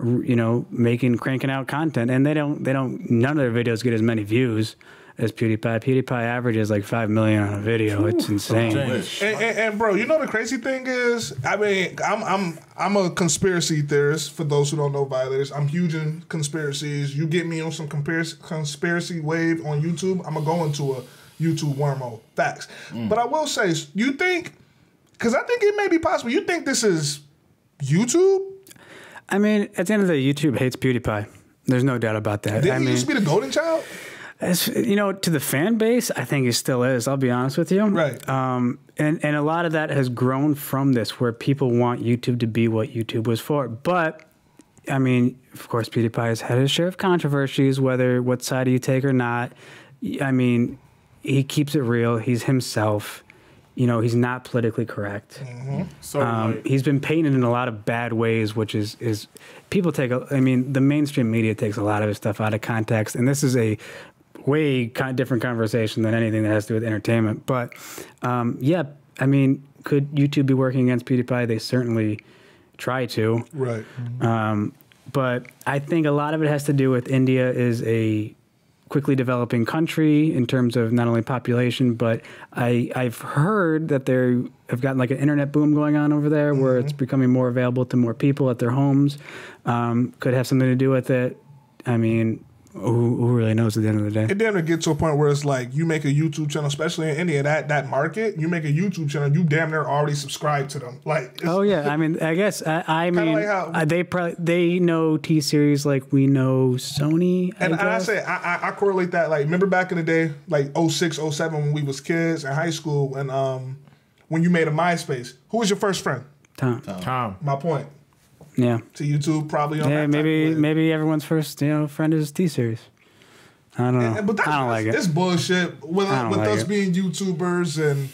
Cranking out content, and none of their videos get as many views as PewDiePie. PewDiePie averages like 5 million on a video. It's insane. And bro, the crazy thing is, I mean, I'm a conspiracy theorist. For those who don't know Violators, I'm huge in conspiracies. You get me on some conspiracy wave on YouTube, I'm gonna go into a YouTube wormhole. Facts. But I will say, you think, because I think it may be possible, you think this is YouTube? I mean, at the end of the day, YouTube hates PewDiePie. There's no doubt about that. Didn't he used to be the golden child? To the fan base, I think he still is. I'll be honest with you. Right. And a lot of that has grown from this, where people want YouTube to be what YouTube was for. But, I mean, of course, PewDiePie has had his share of controversies, what side do you take or not. I mean, he keeps it real. He's himself. He's not politically correct. So he's been painted in a lot of bad ways, which is people the mainstream media takes a lot of his stuff out of context, and this is a way different conversation than anything that has to do with entertainment. But could YouTube be working against PewDiePie? They certainly try to. Right. But I think a lot of it has to do with India is a quickly developing country in terms of not only population, but I've heard that they have gotten like an internet boom going on over there, where it's becoming more available to more people at their homes. Could have something to do with it. I mean, who really knows at the end of the day? It damn near get to a point where it's like you make a YouTube channel, especially in India, that market, you make a YouTube channel, you damn near already subscribe to them. Like, oh yeah, I mean, I guess I mean, like they know T-Series like we know Sony. I correlate that. Like, remember back in the day, like 06, 07, when we was kids in high school, and when you made a MySpace, who was your first friend? Tom. My point. Yeah. To YouTube, probably on yeah, that. Maybe everyone's first friend is T-Series. I don't know. But I don't like it. It's bullshit with us being YouTubers, and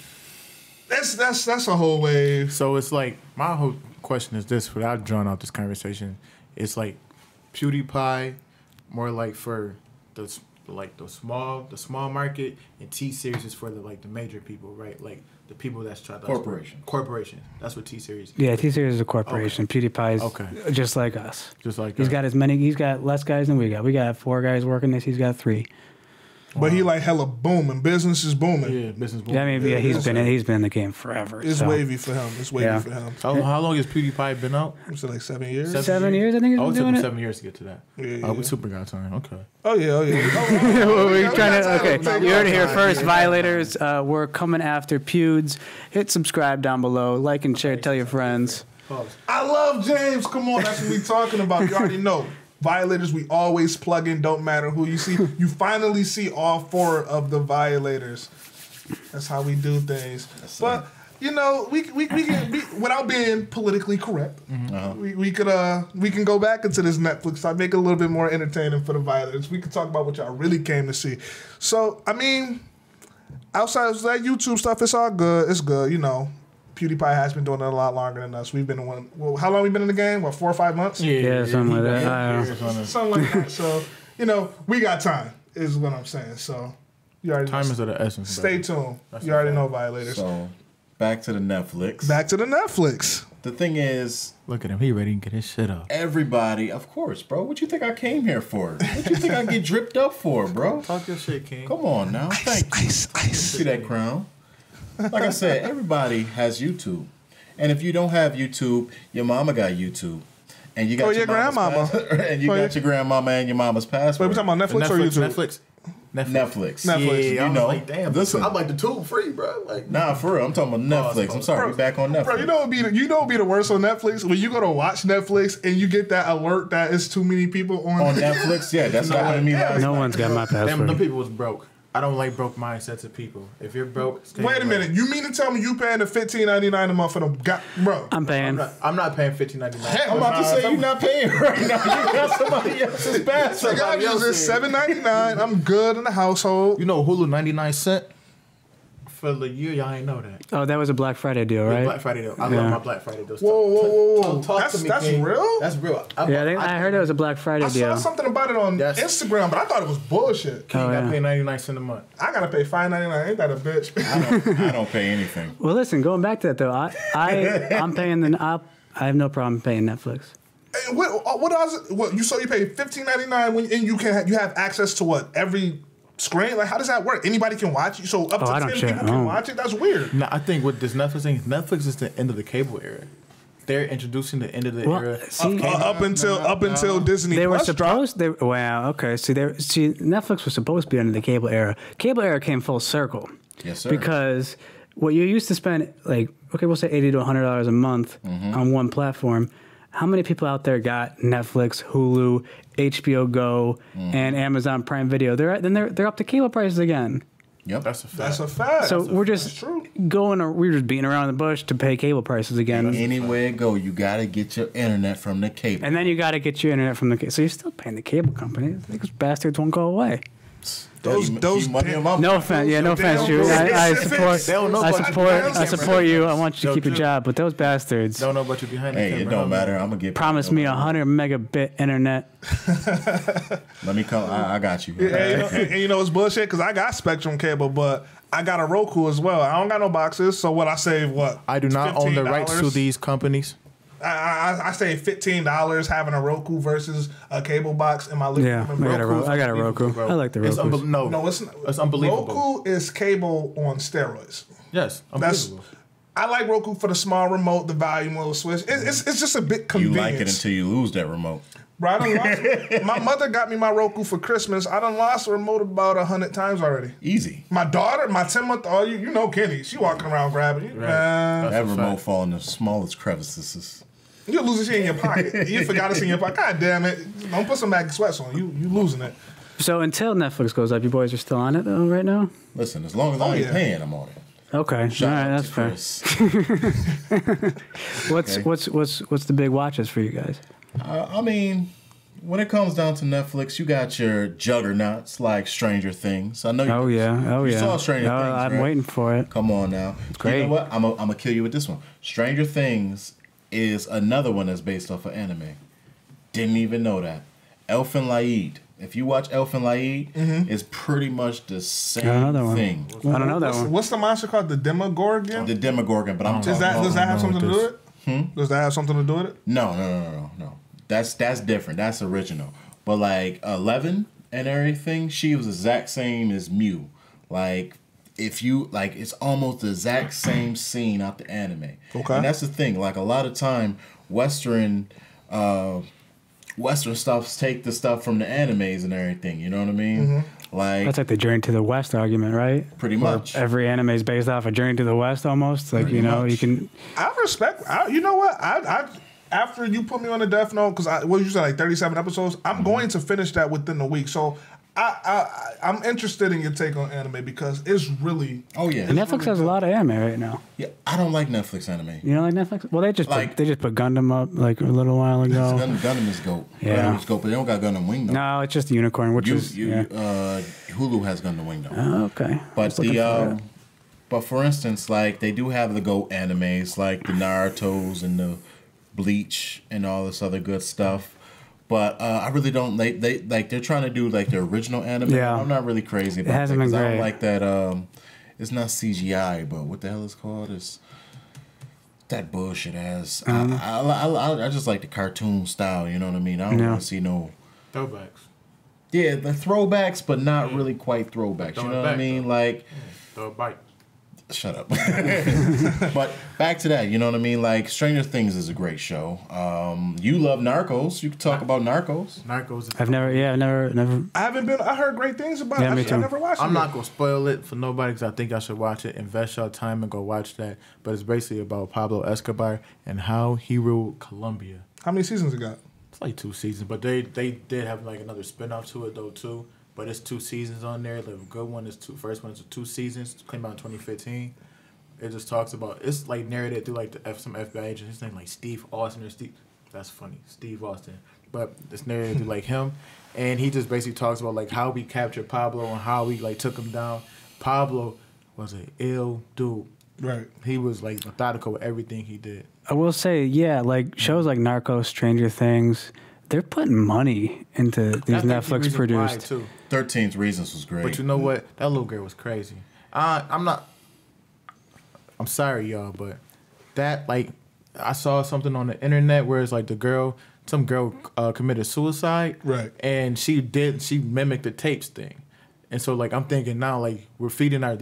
that's a whole wave. So it's like, my whole question is this, without drawing out this conversation, it's like PewDiePie more like for the small market, and T-Series is for the major people, right? Like the people that's trying to corporation. That's what T-Series. Yeah, T-Series is a corporation. Okay. PewDiePie is just like us. He's got less guys than we got. We got 4 guys working this. He's got 3. But he like hella booming. Business is booming. Yeah, business booming. Yeah, I mean, he's been in the game forever. It's wavy for him. It's wavy for him. How long has PewDiePie been out? Was it like 7 years? 7 years, I think he's been doing it. It took him 7 years to get to that. Yeah. We super got time. Okay. Oh yeah. We're trying to. Okay, you heard it here first. Violators. We're coming after feuds. Hit subscribe down below. Like and share. Tell your friends. I love James. Come on, that's what we talking about. You already know. Violators, we always plug in, don't matter who you see. You finally see all 4 of the Violators. That's how we do things. But you know, we can be, without being politically correct. We can go back into this Netflix side, make it a little bit more entertaining for the Violators. We can talk about what y'all really came to see. So I mean, outside of that YouTube stuff, it's all good. It's good, you know. PewDiePie has been doing it a lot longer than us. We've been in one. Well, how long we been in the game? What, 4 or 5 months? Yeah, something like that. Something like that. So you know, we got time. Is what I'm saying. So you already time is of the essence. Stay tuned. You already know Violators. So back to the Netflix. Back to the Netflix. The thing is, look at him. He ready to get his shit up. Everybody, of course, bro. What you think I came here for? What you think I get dripped up for, bro? Talk your shit, King. Come on now. Thank you. See that crown? Like I said, everybody has YouTube. And if you don't have YouTube, your mama got YouTube. And you got your grandmama. And you got your grandmama and your mama's password. Wait, we talking about Netflix or YouTube? Netflix. Yeah, you know, like, damn, listen, I'm like the tube free, bro. Like, nah, for real. I'm talking about Netflix. I'm sorry, we back on Netflix. Bro, you know what be the worst on Netflix? When you go to watch Netflix and you get that alert that it's too many people on Netflix. Yeah, that's what happened to me last No one's got my password. Them people was broke. I don't like broke mindsets of people. If you're broke, wait a minute. You mean to tell me you paying the $15.99 a month for them? Bro, I'm paying. I'm not paying $15.99. I'm about to say you're not paying right now. You got somebody else's password. I use this $7.99. I'm good in the household. You know Hulu 99 cents for the year. Y'all ain't know that. Oh, that was a Black Friday deal, right? Black Friday deal. I love my Black Friday deals. Whoa. That's real? That's real. I heard it was a Black Friday deal. I saw something about it on Instagram, but I thought it was bullshit. King got to pay 99 cents a month. I gotta pay $5.99. Ain't that a bitch? I don't pay anything. Well, listen, going back to that though, I'm paying I have no problem paying Netflix. Hey, what else? What you pay $15.99 and you have access to what every screen? Like, how does that work? Anybody can watch it, so up to 10 people can watch it. That's weird. No, I think with this Netflix thing, Netflix is the end of the cable era. They're introducing the end of the era. See, up until Disney. They were Plus supposed. Okay. See, Netflix was supposed to be under the cable era. Cable era came full circle. Yes, sir. Because what you used to spend, like, okay, we'll say $80 to $100 a month on one platform. How many people out there got Netflix, Hulu, HBO Go, and Amazon Prime Video? They're up to cable prices again. Yep, that's a fact. So we're just we're just beating around the bush to pay cable prices again. Anywhere you go, you gotta get your internet from the cable, and then you gotta get your internet from the cable. So you're still paying the cable company. These bastards won't go away. Those no offense, no offense, Drew. I support you. I want you to keep your job, but those bastards don't know about you behind. Hey, it don't matter. I'm gonna get. Promise me 100 megabit internet. Let me come. I got you. And you know it's bullshit because I got Spectrum cable, but I got a Roku as well. I don't got no boxes, so what I save what? I do not own the rights to these companies. I save $15 having a Roku versus a cable box in my living room. I got a Roku. I like the Roku. It's unbelievable. Roku is cable on steroids. Yes, unbelievable. I like Roku for the small remote, the volume little switch. It's just a bit convenient. You like it until you lose that remote. Bro, my mother got me my Roku for Christmas. I done lost the remote about 100 times already. Easy. My daughter, my 10-month-old, you know Kenny, she walking around grabbing it. Right. That remote fall in the smallest crevices. You losing shit in your pocket. You forgot it's in your pocket. God damn it. Don't put some baggy sweats on. You losing it. So until Netflix goes up, you boys are still on it though right now? Listen, as long as I ain't paying, I'm on it. Okay. Shout all right, that's fair. What's the big watches for you guys? I mean, when it comes down to Netflix, you got your juggernauts like Stranger Things. I know you saw Stranger Things, I'm right? waiting for it. Come on now. It's great. You know what? I'm gonna kill you with this one. Stranger Things is another one that's based off of anime. Didn't even know that. Elf and Laid. If you watch Elf and Laid, it's pretty much the same thing. I don't know that one. What's the monster called? The Demogorgon? The Demogorgon, but I'm talking about... Does that have something to do with it? Does that have something to do with it? No. That's different. That's original. But like 11 and everything, she was the exact same as Mew. Like... If you like, it's almost the exact same scene out the anime. Okay, and that's the thing. Like a lot of time, Western stuffs take the stuff from the animes and everything. You know what I mean? Like that's like the Journey to the West argument, right? Pretty much. Every anime is based off a Journey to the West, almost. Like you can. I respect. You know what? after you put me on the Death Note, because what you said, like 37 episodes, I'm going to finish that within a week. So I'm interested in your take on anime because it's really. Oh yeah, Netflix really has a lot of anime right now. Yeah, I don't like Netflix anime. You don't like Netflix? Well, they just put Gundam up like a little while ago. Gundam is GOAT. Yeah. Gundam is GOAT, but they don't got Gundam Wing though. No, it's just Unicorn, which is Hulu has Gundam Wing though. Oh, okay. But but for instance, like they do have the GOAT animes like the Naruto's and the Bleach and all this other good stuff. But I really don't they're trying to do like the original anime. Yeah. I'm not really crazy about It hasn't been I great. don't like that. It's not CGI, but what the hell is it called? It's that bullshit ass. I just like the cartoon style. You know what I mean? I don't want to see no Throwbacks. Yeah, the throwbacks, but not really quite throwbacks. You know what I mean? Though. Like, Throw a bite. shut up. But back to that, you know what I mean? Like, Stranger Things is a great show. You love Narcos. You can talk about Narcos. Narcos. I've never. I heard great things about Yeah, it. me I too. never watched it. I'm not gonna spoil it for nobody because I think I should watch it. Invest your time and go watch that. But it's basically about Pablo Escobar and how he ruled Colombia. How many seasons it got? It's like 2 seasons, but they did have like another spinoff to it though too. But it's 2 seasons on there. The good one is first one is 2 seasons. It came out in 2015. It just talks about it's like narrated through like some FBI agent. His name like Steve Austin or Steve. That's funny, Steve Austin. But it's narrated through like him, and he just basically talks about like how we captured Pablo and how we like took him down. Pablo was an ill dude. Right. He was like methodical with everything he did. I will say, yeah, like shows like Narcos, Stranger Things, they're putting money into these Netflix produced. 13th Reasons was great. But you know what? That little girl was crazy. I'm sorry, y'all, but that like I saw something on the internet where it's like some girl committed suicide. Right. And she mimicked the tapes thing. And so like I'm thinking now like we're feeding our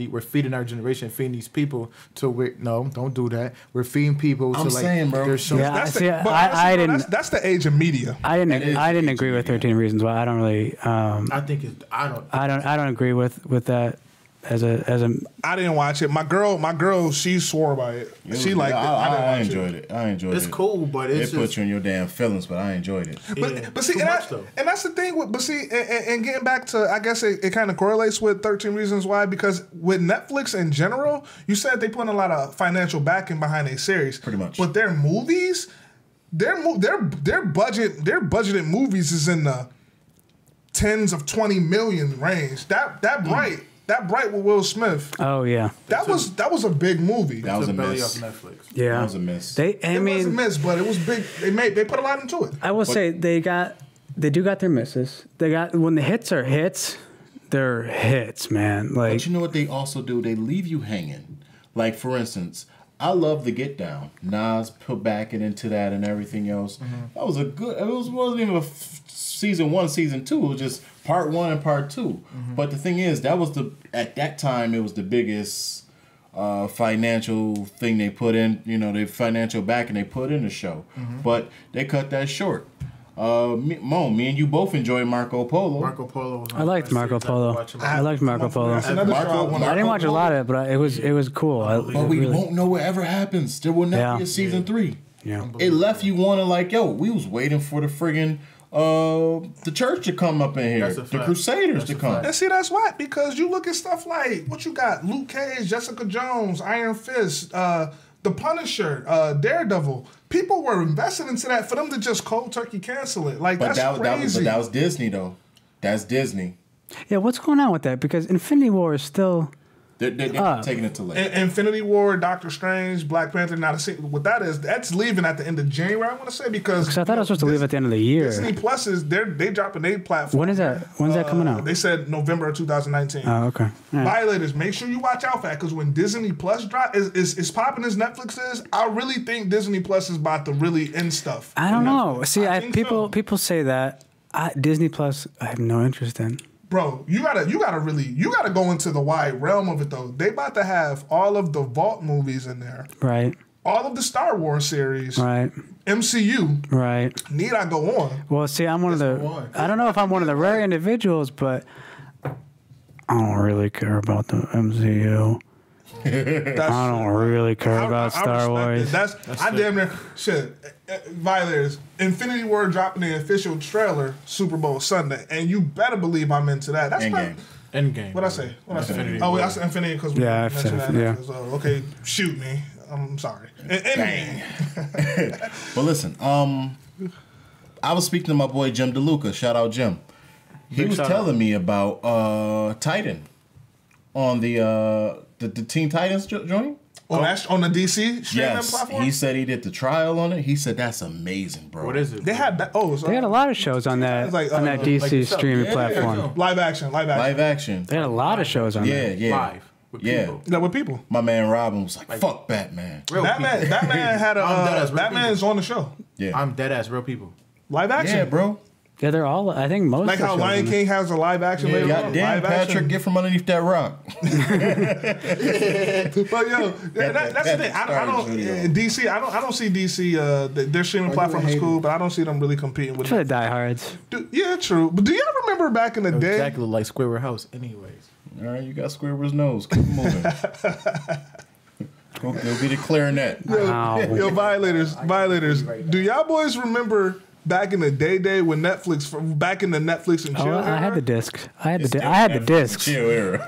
generation, feeding these people no, don't do that. We're feeding people I'm to like saying, bro. there's shows. Yeah, That's see, I didn't. That's the age of media. I didn't agree with 13 Reasons Why. I don't really. I think I don't agree with that as a. I didn't watch it. My girl, she swore by it. She liked it. I enjoyed it. I enjoyed it. It's cool, but it's it put you in your damn feelings, but I enjoyed it. But see, and that's the thing. And getting back to, I guess it kind of correlates with 13 Reasons Why, because with Netflix in general, you said they put a lot of financial backing behind a series, pretty much. But their movies, their budgeted movies is in the tens of 20 million range. That Bright with Will Smith. Oh yeah, that was a big movie. That was a belly miss. off Netflix. Yeah, that was a miss. It was a miss, but it was big. They put a lot into it. I will say they do got their misses. They got when the hits are hits, they're hits, man. Like, but you know what they also do? They leave you hanging. Like for instance, I love the Get Down. Nas put back into that and everything else. Mm-hmm. That was a good. Wasn't even a season 1, season 2. It was just part 1 and part 2. Mm-hmm. But the thing is, at that time it was the biggest financial thing they put in. You know, the financial backing they put in the show. Mm-hmm. But they cut that short. Me and you both enjoyed Marco Polo. Marco Polo was I liked Marco Polo. I liked Marco Polo. I didn't watch a lot of it, but it was cool. But we won't know what ever happens. There will never be a season 3. Yeah. It left you wanting like, yo, we was waiting for the friggin' the church to come up in here, the Crusaders to come. And see, that's why, because you look at stuff like what you got: Luke Cage, Jessica Jones, Iron Fist, The Punisher, Daredevil. People were invested into that for them to just cold turkey cancel it. Like, that's crazy. That was Disney though. That's Disney. Yeah, what's going on with that? Because Infinity War is still. They're taking it to late. Infinity War, Doctor Strange, Black Panther. Now, what that is, that's leaving at the end of January. I want to say because I thought it was supposed to leave at the end of the year. Disney Plus they dropping their platform. When is that? When's that coming out? They said November of 2019. Oh, okay. Right. Violators, make sure you watch out for that, because when Disney Plus drop is popping as Netflix is, I really think Disney Plus is about to really end stuff. I don't know. See, people people say that Disney Plus, I have no interest in. Bro, you gotta go into the wide realm of it though. They about to have all of the Vault movies in there. Right. All of the Star Wars series. Right. MCU. Right. Need I go on? Well, see, I don't know if I'm one of the rare individuals, but I don't really care about the MCU. I don't really care about Star Wars. I damn near shit. Violators. Infinity War dropping the official trailer Super Bowl Sunday, and you better believe I'm into that. That's Endgame. What I say? Infinity Oh, War. I said Infinity because we mentioned that. Yeah. So, okay, shoot me. I'm sorry. Bang. But listen, I was speaking to my boy Jim DeLuca. Shout out Jim. He was telling me about Titan on the Teen Titans joint. On the DC streaming platform? He said he did the trial on it. He said that's amazing, bro. What is it? They had that. They had a lot of shows on that on that DC streaming platform. Live action. They had a lot of shows on that. Yeah. Live. With people. Yeah, with people. My man Robin was like fuck Batman. Batman had a Batman's on the show. Yeah. I'm dead ass real people. Live action. Yeah, bro. Yeah, they're all. I think most. Like how Lion King has a live action. Yeah, goddamn, Patrick, get from underneath that rock. But yo, that's the thing. I don't DC. I don't see DC. Their streaming platform is cool, but I don't see them really competing with. For the diehards. Yeah, true. But do y'all remember back in the day? Exactly like Squidward House. Anyways, all right, you got Squidward's nose. Keep moving. He'll be the clarinet. Yo, violators. Do y'all boys remember? Back in the day when back in the Netflix and chill era? I had the disc. I had the discs. Chill era.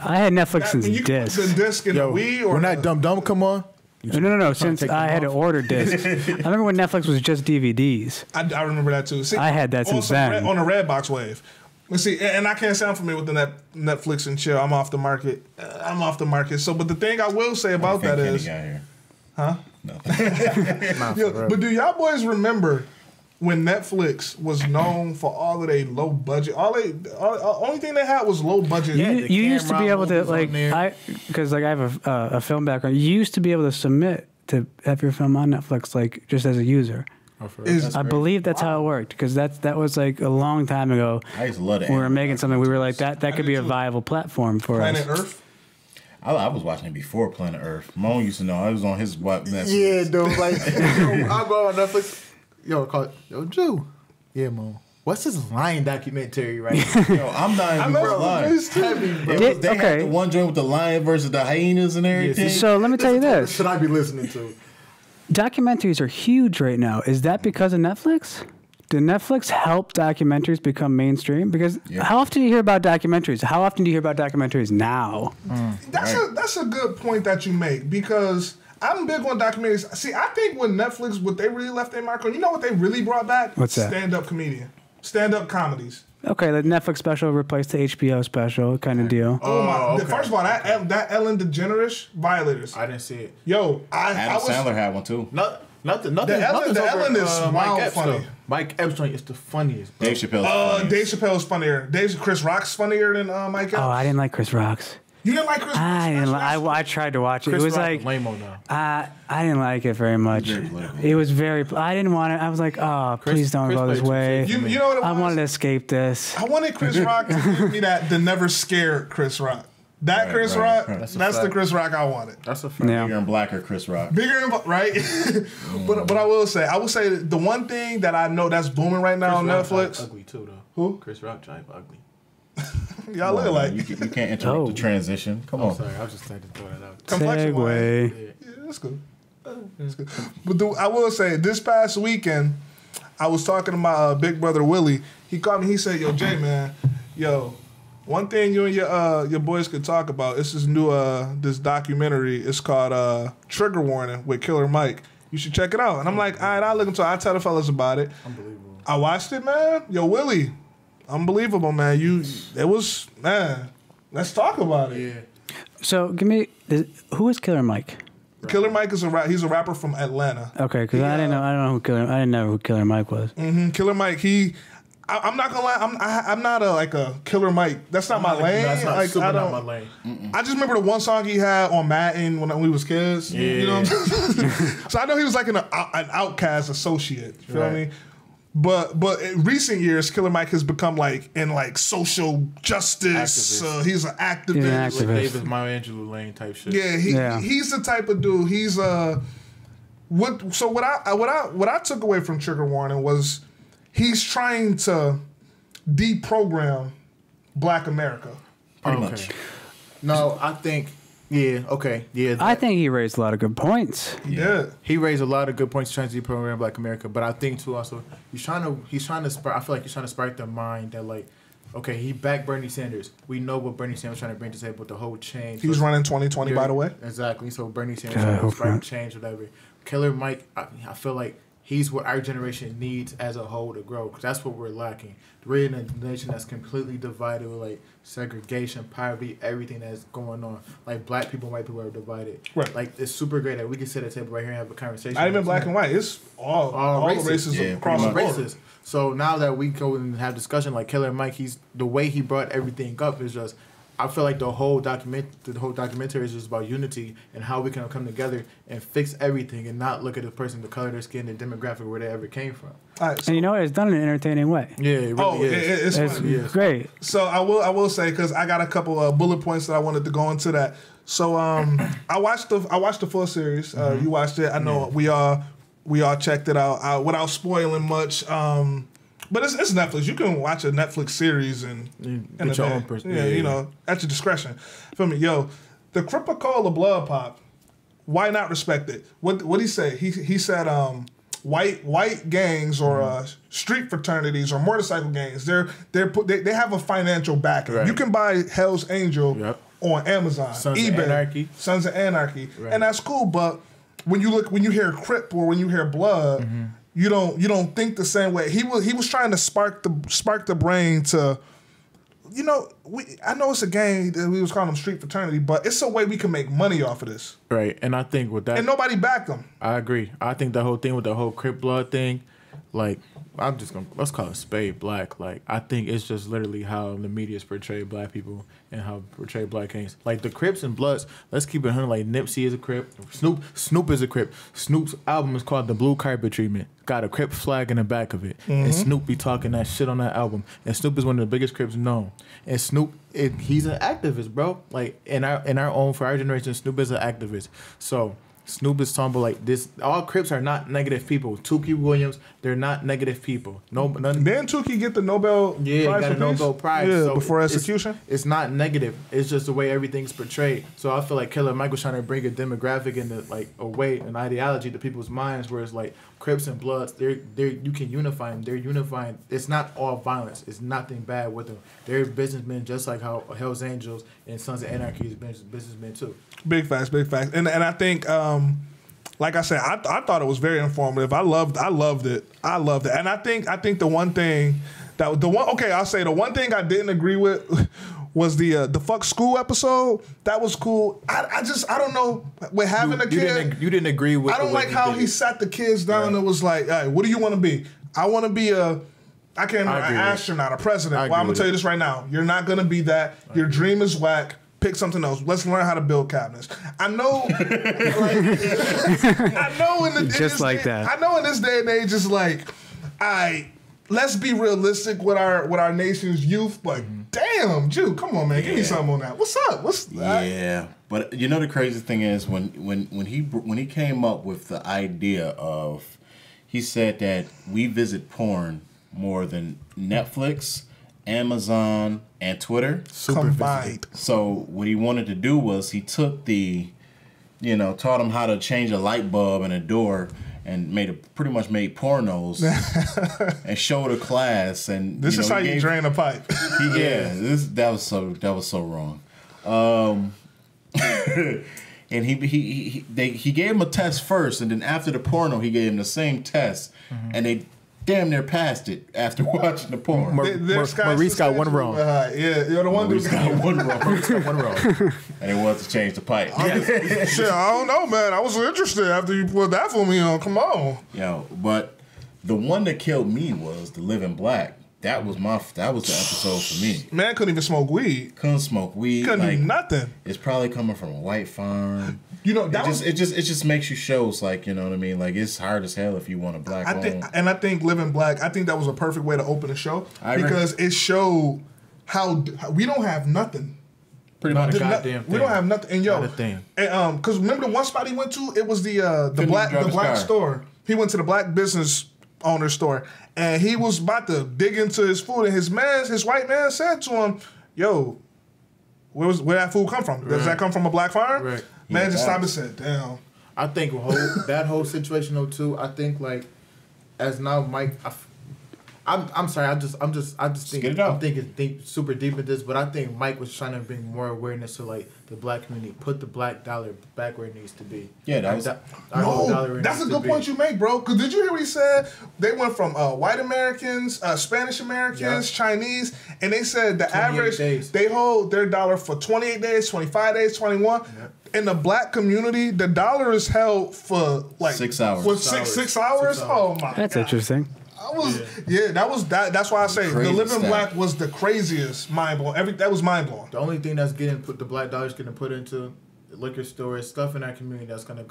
I had Netflix and discs. The disc and the Wii, or when that dumb come on. No. Since I had to order discs. I remember when Netflix was just DVDs. I remember that too. See, I had that since then. On a Redbox wave. Let's see, and I can't sound familiar with the Netflix and chill. I'm off the market. So, but the thing I will say about that is, huh? No. But do y'all boys remember? When Netflix was known for all of their low budget, only thing they had was low budget. You used to be able to because I have a film background. You used to be able to submit to have your film on Netflix, just as a user. I believe that's how it worked because that was like a long time ago. I used to love it. We were making something. We were like that could be a viable platform for Planet us. Planet Earth. I was watching it before Planet Earth. Moan used to know. I was on his Netflix. Yeah, dude. I go on Netflix. Yo, Drew. Yeah, Mo. What's this lion documentary right now? Yo, I'm not even lying. They had the one joint with the lion versus the hyenas and everything. So let me tell you this. Should I be listening to? Documentaries are huge right now. Is that because of Netflix? Did Netflix help documentaries become mainstream? Because how often do you hear about documentaries? How often do you hear about documentaries now? That's a good point that you make because I'm big on documentaries. See, I think when Netflix, what they really left their mark on, you know what they really brought back? What's that? Stand-up comedies. Okay, the Netflix special replaced the HBO special kind of deal. Oh my! Okay. First of all, that Ellen DeGeneres Violator. I didn't see it. Yo, Adam Sandler had one too. Nothing. The Ellen is wild funny. Mike Epps joint is the funniest. Bro. Dave Chappelle's Dave Chappelle's funnier. Chris Rock's funnier than Mike Epps. Oh, I didn't like Chris Rock's. You didn't like Chris Rock? I tried to watch it. Chris it was Rock like lame-o now. I didn't like it very much. It was very. I didn't want it. I was like, please don't go this way. You know what it was? I wanted to escape this. I wanted Chris Rock to give me the never scared Chris Rock. Chris Rock, that's the Chris Rock I wanted. That's a fact. Bigger and blacker Chris Rock. Bigger and right? But I will say the one thing that I know that's booming right now on Netflix. Ugly too though. Who? Chris Rock jive ugly. Y'all look like you can't interrupt the transition. Come on. Sorry, I was just trying to throw that out. Segue. Yeah, that's good. That's good. But I will say, this past weekend, I was talking to my big brother Willie. He called me. He said, "Yo, Jay, man, one thing you and your boys could talk about. It's this new this documentary. It's called Trigger Warning with Killer Mike. You should check it out." And I'm like, all right, I'll look into it. I tell the fellas about it. Unbelievable. I watched it, man. Yo, Willie. Unbelievable, man. Let's talk about it. Yeah. So, who is Killer Mike? Killer Mike is he's a rapper from Atlanta. Okay, because I didn't know who Killer Mike was. Mm-hmm. Killer Mike, I'm not gonna lie, I'm not a Killer Mike. That's not my lane. That's not my lane. I just remember the one song he had on Madden when we was kids. Yeah. You know what I'm saying? So I know he was like an Outcast associate. You feel me? But in recent years, Killer Mike has become like in social justice. He's an activist. He's an activist. Like David Maya Angelou Lane type shit. Yeah, he's the type of dude. He's what I took away from Trigger Warning was he's trying to deprogram Black America. Pretty much. No, I think Yeah, okay. Yeah. I think he raised a lot of good points. Yeah. He raised a lot of good points trying to see program Black America, but I think too also he's trying to spark. I feel like he's trying to spark the mind that like, okay, he backed Bernie Sanders. We know what Bernie Sanders was trying to bring to the table with the whole change. He's running 2020, by the way. Exactly. So Bernie Sanders trying to spark change, whatever. Killer Mike, I feel like he's what our generation needs as a whole to grow, because that's what we're lacking. We're in a nation that's completely divided with like segregation, poverty, everything that's going on. Like black people, white people are divided. Right. Like it's super great that we can sit at a table right here and have a conversation. Not even black and white. It's all races. the races across the board. So now that we go and have discussion like Killer Mike, he's the way he brought everything up is just. I feel like the whole documentary is just about unity and how we can come together and fix everything and not look at the person, the color of their skin, the demographic, where they ever came from. All right, so, And you know what? It's done in an entertaining way. Yeah, it really is. It's funny. Great. So I will say, because I got a couple bullet points that I wanted to go into that. So I watched the full series. You watched it. I know we all checked it out without spoiling much. But it's Netflix. You can watch a Netflix series and get your own person. Yeah, you know, at your discretion. Feel me? Yo, the Cripacola blood pop. Why not respect it? What he say? He said white gangs or street fraternities or motorcycle gangs. They have a financial backing. Right. You can buy Hell's Angel on Amazon, eBay, Sons of Anarchy, and that's cool. But when you hear Crip or when you hear blood. You don't think the same way. He was trying to spark the brain to, you know, I know it's a gang that we was calling them street fraternity, but it's a way we can make money off of this. Right, and I think with that, and nobody backed them. I agree. I think the whole thing with the whole Crip blood thing, like I'm just gonna let's call it spade black. Like I think it's just literally how the media's portray black people and how portray black gangs. Like the Crips and Bloods. Let's keep it 100. Like Nipsey is a Crip. Snoop is a Crip. Snoop's album is called The Blue Carpet Treatment. Got a Crip flag in the back of it, and Snoop be talking that shit on that album. And Snoop is one of the biggest Crips known. And Snoop, he's an activist, bro. Like in our own for our generation, Snoop is an activist. So. Snoop is talking about like this. All Crips are not negative people. Tukey Williams, they're not negative people. No, none. Didn't Tukey get the Nobel Prize? Yeah, got a Nobel Prize. Yeah, so before execution. It's not negative. It's just the way everything's portrayed. So I feel like Killer Mike was trying to bring a demographic and like a way, an ideology to people's minds, where it's like Crips and Bloods. They're you can unify them. They're unifying. It's not all violence. It's nothing bad with them. They're businessmen, just like how Hell's Angels and Sons of Anarchy is businessmen too. Big facts. And I think, like I said, I thought it was very informative. I loved it. And I think the one thing I'll say the one thing I didn't agree with was the fuck school episode. That was cool. I don't know, with having a kid. You didn't agree with. I don't like how he sat the kids down and was like, "Hey, what do you want to be?" I want to be an astronaut, a president. Well, I'm gonna tell you this right now. You're not gonna be that. Your dream is whack. Pick something else. Let's learn how to build cabinets. I know, I know in this day and age, it's like, let's be realistic with our nation's youth. But damn, Jew, come on, man, give me something on that. What's up? But you know the crazy thing is when he came up with the idea of, he said that we visit porn more than Netflix, Amazon, and Twitter combined. So what he wanted to do was he took taught him how to change a light bulb in a door and pretty much made pornos and showed a class. And this is how you drain a pipe. That was so wrong. And he gave him a test first, and then after the porno, he gave him the same test, and they damn near passed it after watching the porn. Maurice got one wrong. Maurice got one wrong. And it was to change the pipe. Shit, I don't know, man. I was interested after you put that for me on. Come on. But the one that killed me was The Living Black. That was the episode for me. Man couldn't even smoke weed. Couldn't smoke weed. Couldn't do nothing. It's probably coming from a white farm. It just makes you shows like, you know what I mean? Like, it's hard as hell if you want a black home. I think Living Black, I think that was a perfect way to open the show because it showed how we don't have nothing. Pretty much a goddamn thing. We don't have nothing. And not a thing. Because remember the one spot he went to? It was the black store. He went to the black business owner store, and he was about to dig into his food, and his white man said to him, "Yo, where that food come from? Does that come from a black farm? Right. Man, Yeah, just stop and facts. said, damn. I think that whole situation though too. I think like as now Mike, I'm sorry. I'm just Get think it out. I'm thinking super deep in this, but I think Mike was trying to bring more awareness to like the black community, put the black dollar back where it needs to be. Yeah, that Like, was- our whole dollar No, where it that's a needs to good be. point you make, bro. Because did you hear what he said? They went from white Americans, Spanish Americans, Chinese, and they said the 28 average, days. they hold their dollar for 28 days, 25 days, 21. In the black community, the dollar is held for like 6 hours. For 6 hours. 6 hours? 6 hours. Oh my That's God. interesting. That's why I say the Crazy living stat. black was the craziest mind blowing. That was mind blowing. The only thing that's getting put the black dollars getting put into liquor stores, stuff in our community that's gonna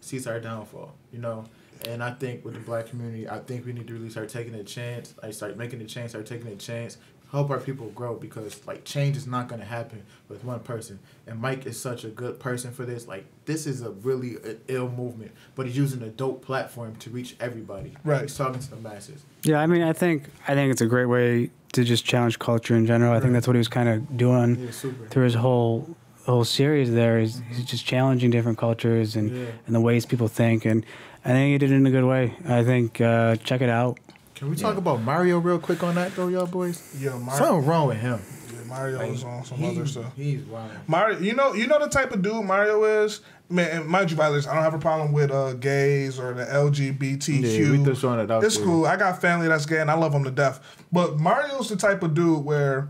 sees our downfall, you know. And I think with the black community, I think we need to really start taking a chance, like start making a change, start taking a chance, help our people grow because like change is not gonna happen with one person. And Mike is such a good person for this. Like this is a really ill movement, but he's using a dope platform to reach everybody. Right. He's talking to the masses. Yeah, I mean, I think it's a great way to just challenge culture in general. I think that's what he was kind of doing Yeah, super. through his whole series. He's just challenging different cultures and the ways people think, and I think he did it in a good way. I think check it out. Can we talk about Mario real quick on that though, y'all boys? Yeah, Something wrong with him. Mario is on some other stuff. He's wild. Mario, you know the type of dude Mario is. Man, and mind you, Violators, I don't have a problem with gays or the LGBTQ. Yeah, we just throwing it out It's there. cool. I got family that's gay, and I love them to death. But Mario's the type of dude where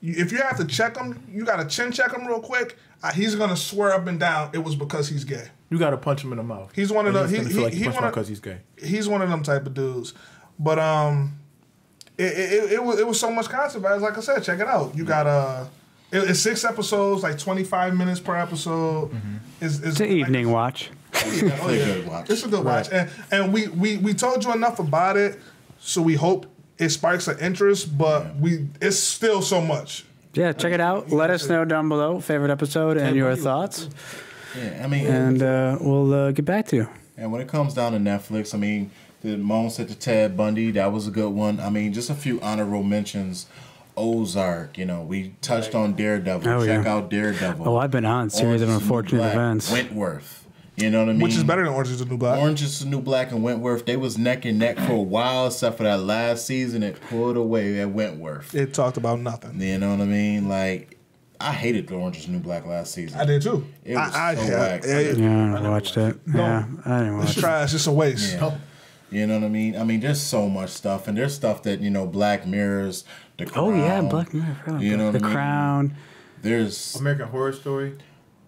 if you have to check him, you got to chin check him real quick. He's gonna swear up and down it was because he's gay. You gotta punch him in the mouth. He's one of the. He's gonna feel like he you punched him one of- because he's gay. He's one of them type of dudes. But it was so much content. But like I said, check it out. You got it's 6 episodes, like 25 minutes per episode. It's an evening watch. Definitely a good watch. It's a good watch, and we told you enough about it, so we hope it sparks an interest. But it's still so much. Yeah, check it out. Let us know down below favorite episode and your thoughts, Yeah, I mean, and we'll get back to you. and when it comes down to Netflix, I mean, the Moan said to Ted Bundy, that was a good one. I mean, just a few honorable mentions. Ozark, we touched on Daredevil. Oh, Check yeah. out Daredevil. Oh, I've been on Series of Orange is the New Unfortunate Black, Events. Wentworth. You know what I mean? Which is better than Orange is the New Black. Orange is the New Black and Wentworth, they was neck and neck for a while, except for that last season. It pulled away at Wentworth. It talked about nothing. You know what I mean? Like, I hated the Orange is the New Black last season. I did too. It was so whack. Yeah, I never watched it. Yeah, I didn't watch It's it. trash. It's a waste. Yeah. You know what I mean? I mean, there's so much stuff, and there's stuff that Black Mirrors, The Crown. Oh yeah, Black Mirror. I forgot You know about what The I mean? Crown, There's American Horror Story.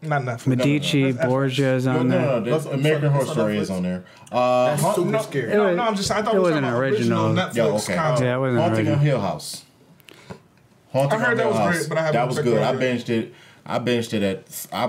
Not Netflix. Medici, That's Borgia's on there. no. There's That's- American Horror that's on Story Netflix? is on there. That's Haunt- super No, scary. no, It no, I'm just. I thought it we were wasn't talking about original. Netflix Yeah, okay. content. Yeah, it wasn't Haunting original. on Hill House. Haunting I heard on that Hill was House. great, but I haven't That was checked good. it I out yet.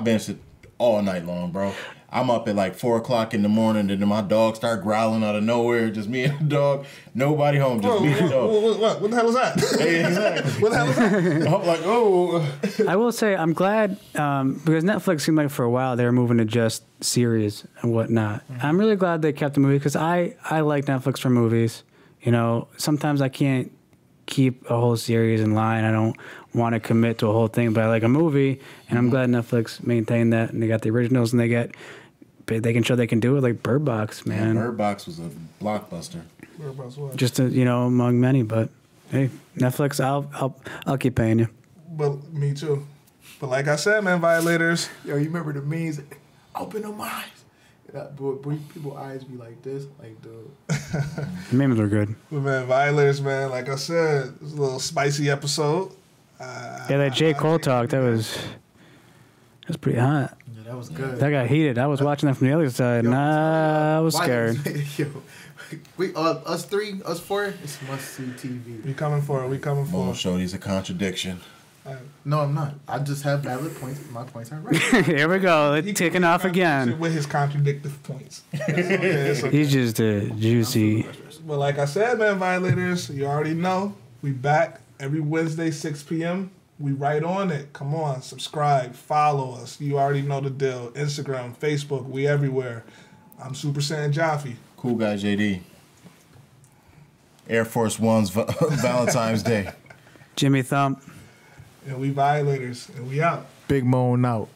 binged it all night long, bro. I'm up at like 4 o'clock in the morning, and then my dog start growling out of nowhere. Just me and the dog. Nobody home. Just me and the dog. What the hell is that? Hey, exactly. What the hell is that? I'm like, oh. I will say I'm glad because Netflix seemed like for a while they were moving to just series and whatnot. I'm really glad they kept the movie because I like Netflix for movies. Sometimes I can't keep a whole series in line. I don't want to commit to a whole thing, but I like a movie, and I'm glad Netflix maintained that and they got the originals and they can show they can do it like Bird Box, man. Bird Box was a blockbuster. Just to, among many, but hey, Netflix, I'll keep paying you. But me too. But like I said, man, Violators. Yo, you remember the memes? Open them eyes. Boy, people eyes be like this, like dude. The memes were good. But man, Violators, man. Like I said, it was a little spicy episode. Yeah, that J. Cole talk, that was pretty hot. Yeah, that was good. That got heated. I was watching that from the other side. I was scared. Yo, we us four, it's must see TV. We coming for it. We coming for Moan it. Shorty's a contradiction. No, I'm not. I just have valid points. My points are right. Here we go. It's ticking off again. With his contradictive points. It's okay. He's just a juicy. But like I said, man, Violators, you already know. We back every Wednesday, 6 p.m. We right on it. Come on, subscribe, follow us. You already know the deal. Instagram, Facebook, we everywhere. I'm Super Saiyan Jaffe. Cool guy, JD. Air Force One's Valentine's Day. Jimmy Thump. And we Violators. And we out. Big Moan out.